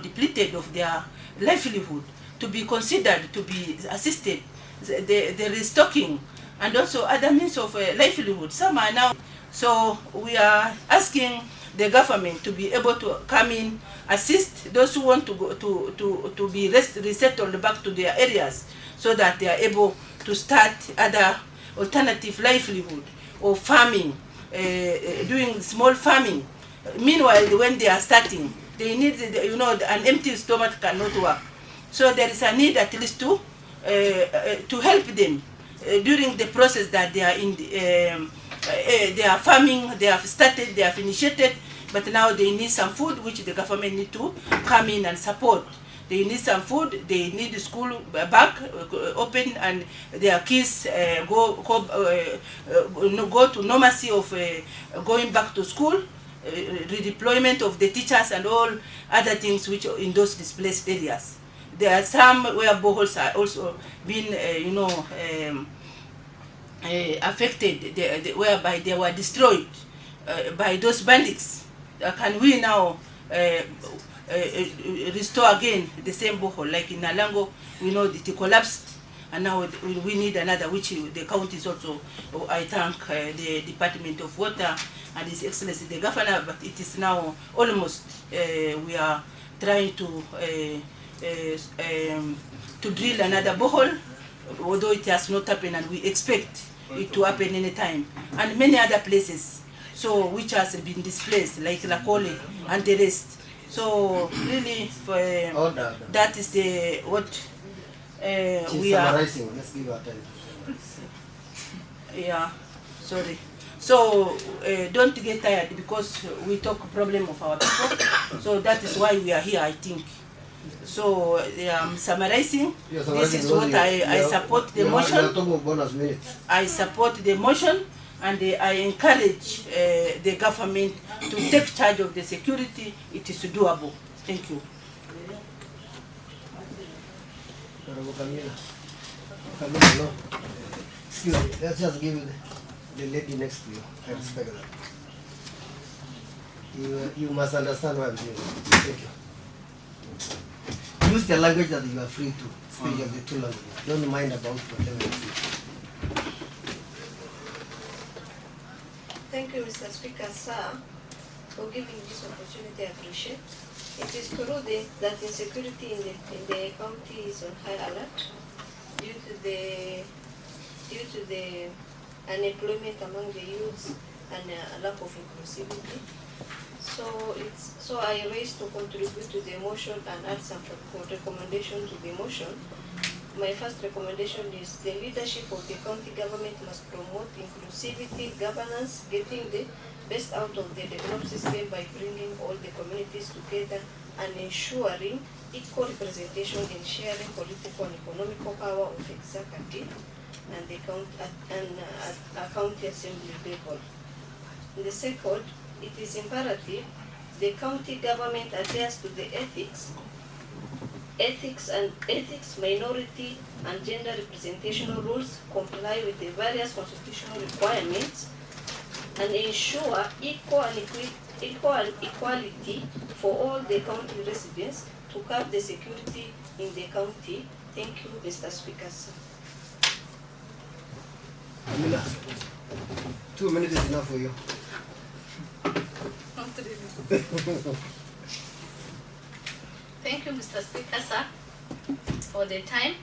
depleted of their livelihood, to be considered, to be assisted, the restocking, and also other means of livelihood. Some are now. So we are asking the government to be able to come in, assist those who want to go to be resettled back to their areas, so that they are able to start other alternative livelihood or farming, doing small farming. Meanwhile, when they are starting, they need, an empty stomach cannot work. So there is a need at least to help them during the process that they are in. They are farming, they have started, they have initiated, but now they need some food, which the government need to come in and support. They need some food, they need the school back open, and their kids go to normalcy of going back to school, redeployment of the teachers and all other things which are in those displaced areas. There are some where boreholes are also being, affected, whereby they were destroyed by those bandits. Can we now restore again the same borehole? Like in Nalango, we know that it collapsed, and now we need another, which the county is also. I thank the Department of Water and His Excellency the Governor, but it is now almost, we are trying to drill another borehole, although it has not happened, and we expect it to happen anytime, and many other places, so which has been displaced, like Lakole and the rest. So really, that is the what we are. Let's give our time. Yeah, sorry. So don't get tired, because we talk problem of our people. So that is why we are here, I think. So I'm summarizing. This is what I support the motion. I support the motion, and I encourage the government to take charge of the security. It is doable. Thank you. Excuse me, let's just give the lady next to you. I respect that. You must understand what I'm doing. Thank you. Use the language that you are free to speak, of the two languages. Don't mind about whatever it is. Thank you, Mr. Speaker, sir, for giving this opportunity. I appreciate. It is true that insecurity in the county is on high alert due to the unemployment among the youths and a lack of inclusivity. So I raised to contribute to the motion and add some recommendation to the motion. My first recommendation is the leadership of the county government must promote inclusivity, governance, getting the best out of the developed system by bringing all the communities together and ensuring equal representation in sharing political and economical power of executive and the county assembly level. The second, it is imperative the county government adheres to the ethics, minority and gender representational rules, comply with the various constitutional requirements, and ensure equality for all the county residents to curb the security in the county. Thank you, Mr. Speaker, sir. Amina, 2 minutes is enough for you. Not really. Thank you, Mr. Speaker, sir, for the time.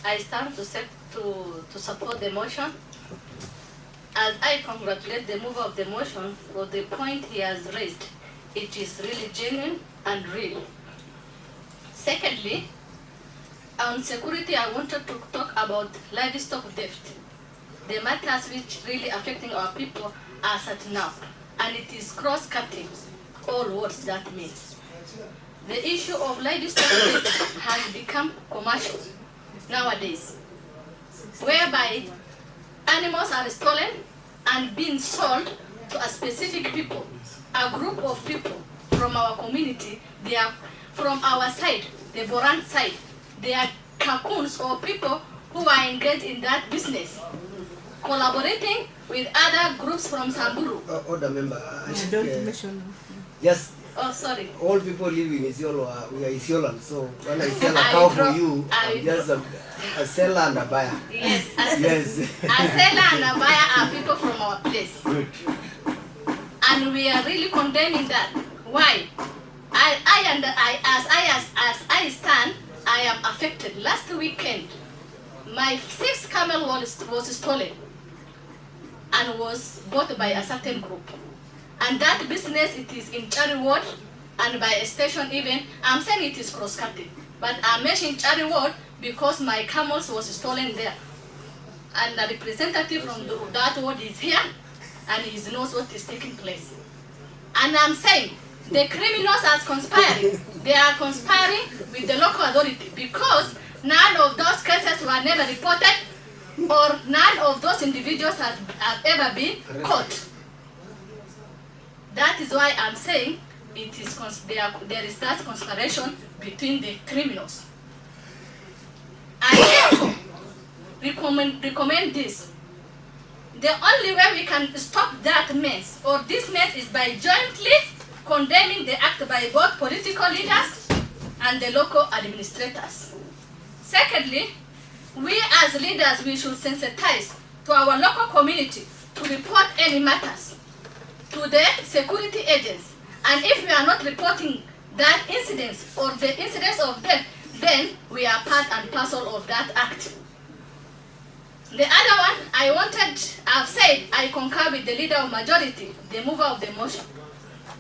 I stand to support the motion, as I congratulate the mover of the motion for the point he has raised. It is really genuine and real. Secondly, on security, I wanted to talk about livestock theft. The matters which really affecting our people as at now, and it is cross-cutting all words that means. The issue of livestock theft has become commercial nowadays, whereby animals are stolen and being sold to a specific people, a group of people from our community. They are from our side, the BURANT side. They are kakuns or people who are engaged in that business, collaborating with other groups from Samburu. Order member. Don't mention. Yes. Oh, sorry. All people live in Isiolo. We are Isiolans, so when I sell a cow for you, I'm just a seller and a buyer. Yes, Yes. a seller and a buyer are people from our place. Good. And we are really condemning that. Why? As I stand, I am affected. Last weekend, my 6 camel was stolen and was bought by a certain group. And that business, it is in Chari Ward and by a station even. I'm saying it is cross-cutting. But I'm mentioning Chari Ward because my camels was stolen there. And the representative from that ward is here and he knows what is taking place. And I'm saying, the criminals are conspiring. They are conspiring with the local authority because none of those cases were never reported or none of those individuals have ever been caught. That is why I'm saying it is there is that conspiration between the criminals. I therefore recommend this. The only way we can stop that mess or this mess is by jointly condemning the act by both political leaders and the local administrators. Secondly, we as leaders, we should sensitize to our local community to report any matters to the security agents. And if we are not reporting that incidents or the incidents of death, then we are part and parcel of that act. The other one, I've said I concur with the leader of majority, the mover of the motion.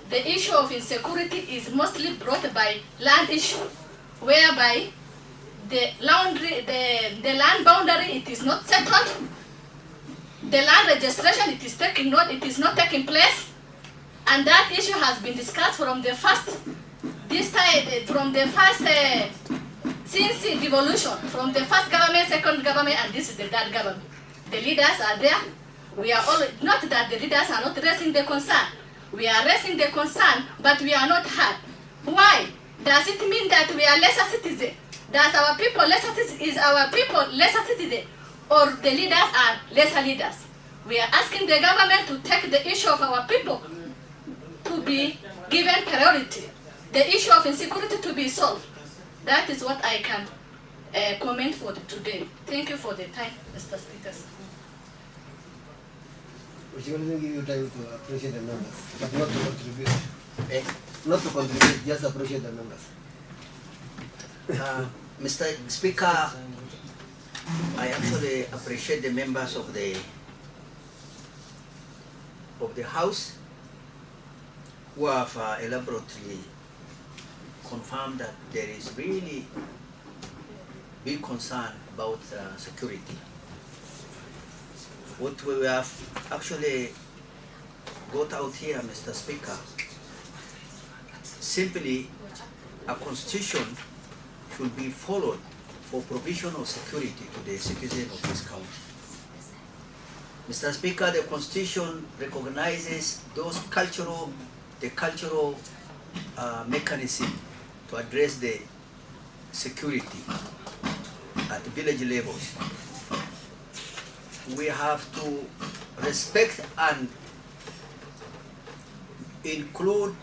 The issue of insecurity is mostly brought by land issue, whereby the land boundary, it is not settled. The land registration, it is not taking place. And that issue has been discussed from the first, since the devolution, from the first government, second government, and this is the third government. The leaders are there. We are all, not that the leaders are not raising the concern. We are raising the concern, but we are not heard. Why? Does it mean that we are lesser citizens? Does our people lesser citizens? Is our people lesser citizens? Or the leaders are lesser leaders? We are asking the government to take the issue of our people to be given priority. The issue of insecurity to be solved. That is what I can comment for today. Thank you for the time, Mr. Speakers. We should only give you time to appreciate the members, but not to contribute. Not to contribute, just appreciate the members. Mr. Speaker, I actually appreciate the members of the House who have elaborately confirmed that there is really big concern about security. What we have actually got out here, Mr. Speaker, simply a constitution should be followed for provision of security to the citizens of this county. Mr. Speaker, the constitution recognizes those cultural mechanism to address the security at village levels. We have to respect and include,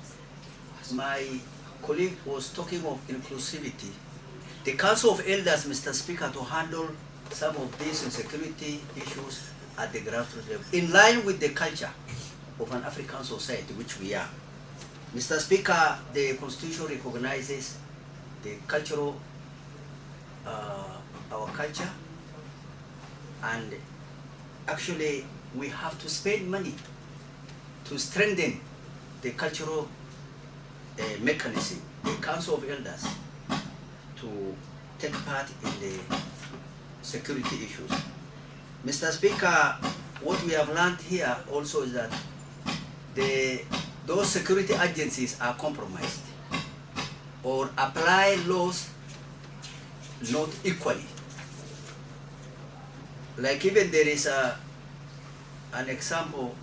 my colleague was talking of inclusivity. The Council of Elders, Mr. Speaker, to handle some of these insecurity issues at the grassroots level, in line with the culture of an African society, which we are. Mr. Speaker, the Constitution recognizes the cultural, our culture, and actually we have to spend money to strengthen the cultural mechanism, the Council of Elders, to take part in the security issues. Mr. Speaker, what we have learned here also is that those security agencies are compromised or apply laws not equally. Like even there is an example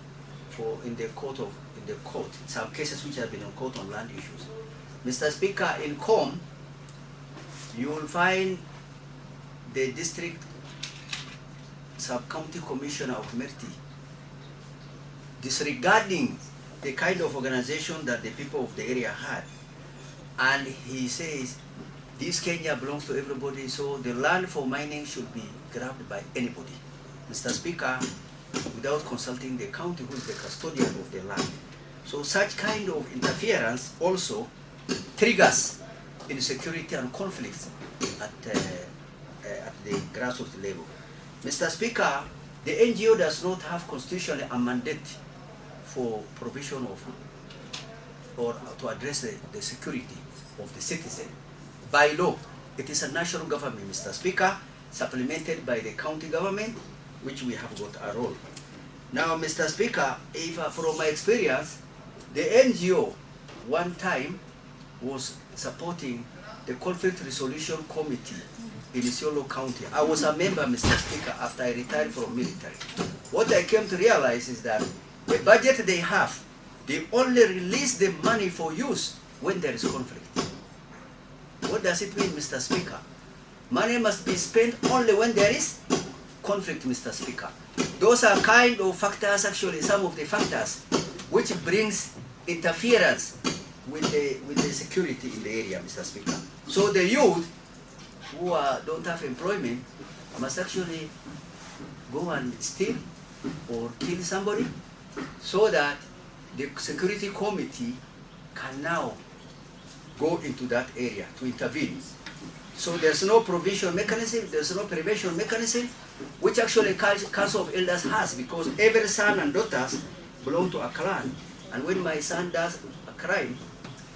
for in the court, some cases which have been in court on land issues. Mr. Speaker, in COM, you will find the district sub-county commissioner of Merti disregarding the kind of organization that the people of the area had. And he says, this Kenya belongs to everybody, so the land for mining should be grabbed by anybody. Mr. Speaker, without consulting the county, who is the custodian of the land. So such kind of interference also triggers insecurity and conflicts at the grassroots level. Mr. Speaker, the NGO does not have constitutionally a mandate for provision of or to address the security of the citizen. By law, it is a national government, Mr. Speaker, supplemented by the county government, which we have got a role. Now, Mr. Speaker, if from my experience, the NGO one time was supporting the Conflict Resolution Committee in Isiolo County. I was a member, Mr. Speaker, after I retired from military. What I came to realize is that the budget they have, they only release the money for use when there is conflict. What does it mean, Mr. Speaker? Money must be spent only when there is conflict, Mr. Speaker. Those are kind of factors, actually some of the factors, which brings interference with the security in the area, Mr. Speaker. So the youth who don't have employment must actually go and steal or kill somebody so that the security committee can now go into that area to intervene. So there's no provision mechanism, there's no prevention mechanism, which actually Council of Elders has, because every son and daughters belong to a clan, and when my son does a crime,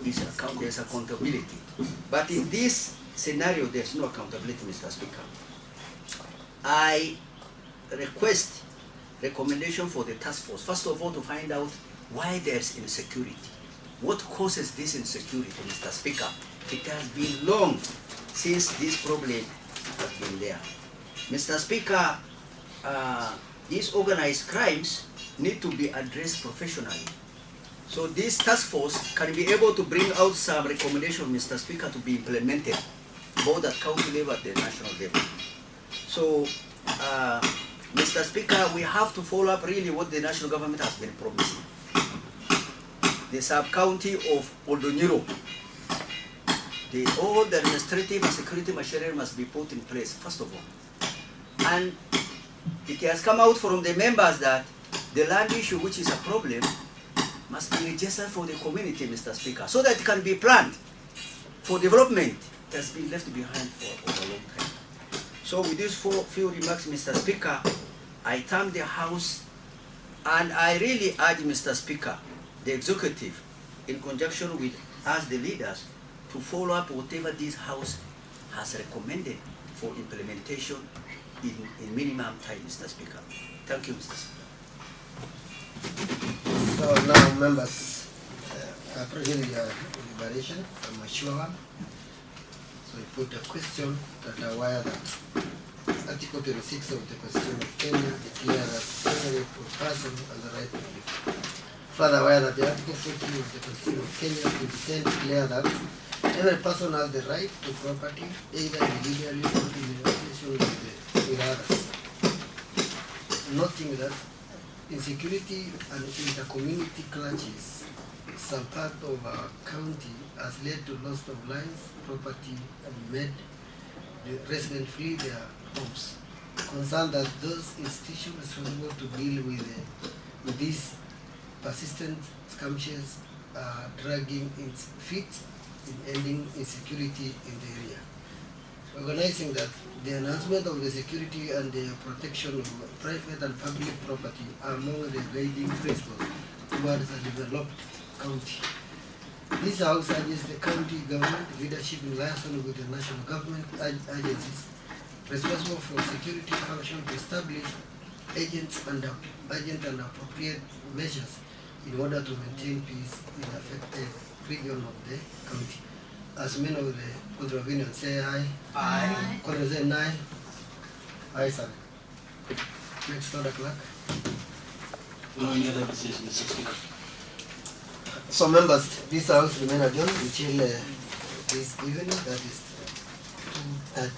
there's accountability. But in this scenario, there's no accountability, Mr. Speaker. I request recommendation for the task force, first of all, to find out why there's insecurity. What causes this insecurity, Mr. Speaker? It has been long since this problem has been there. Mr. Speaker, these organized crimes need to be addressed professionally. So this task force can be able to bring out some recommendations, Mr. Speaker, to be implemented, both at county level and the national level. So, Mr. Speaker, we have to follow up really what the national government has been promising. The sub-county of Oldonyiro, all the administrative and security machinery must be put in place, first of all. And it has come out from the members that the land issue, which is a problem, must be registered for the community, Mr. Speaker, so that it can be planned for development. It has been left behind for a long time. So with these few remarks, Mr. Speaker, I thank the House, and I really urge, Mr. Speaker, the executive, in conjunction with us, the leaders, to follow up whatever this House has recommended for implementation in minimum time, Mr. Speaker. Thank you, Mr. Speaker. So now, members, approaching the deliberation, I'm sure. So we put a question that are aware that Article 26 of the Constitution of Kenya declares that every person has the right to live. Further aware that the Article 40 of the Constitution of Kenya declares that every person has the right to property, either individually or in relation with others. Noting that insecurity and inter-community clashes, some part of our county, has led to loss of lives, property, and made the residents flee their homes. Concerned that those institutions responsible to deal with these persistent skirmishes are dragging its feet in ending insecurity in the area. Recognizing that the enhancement of the security and the protection of private and public property are among the guiding principles towards a developed county. This House urges the county government leadership in liaison with the national government agencies responsible for security function to establish agents and appropriate measures in order to maintain peace in affected region of the county. As many of the contravenants say aye. Aye. Contravenants say nay. Aye, sir. Next order, clerk. No any other business, Mr. Speaker. So members, this House remain adjourned until this evening, that is 2:30.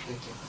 Thank you.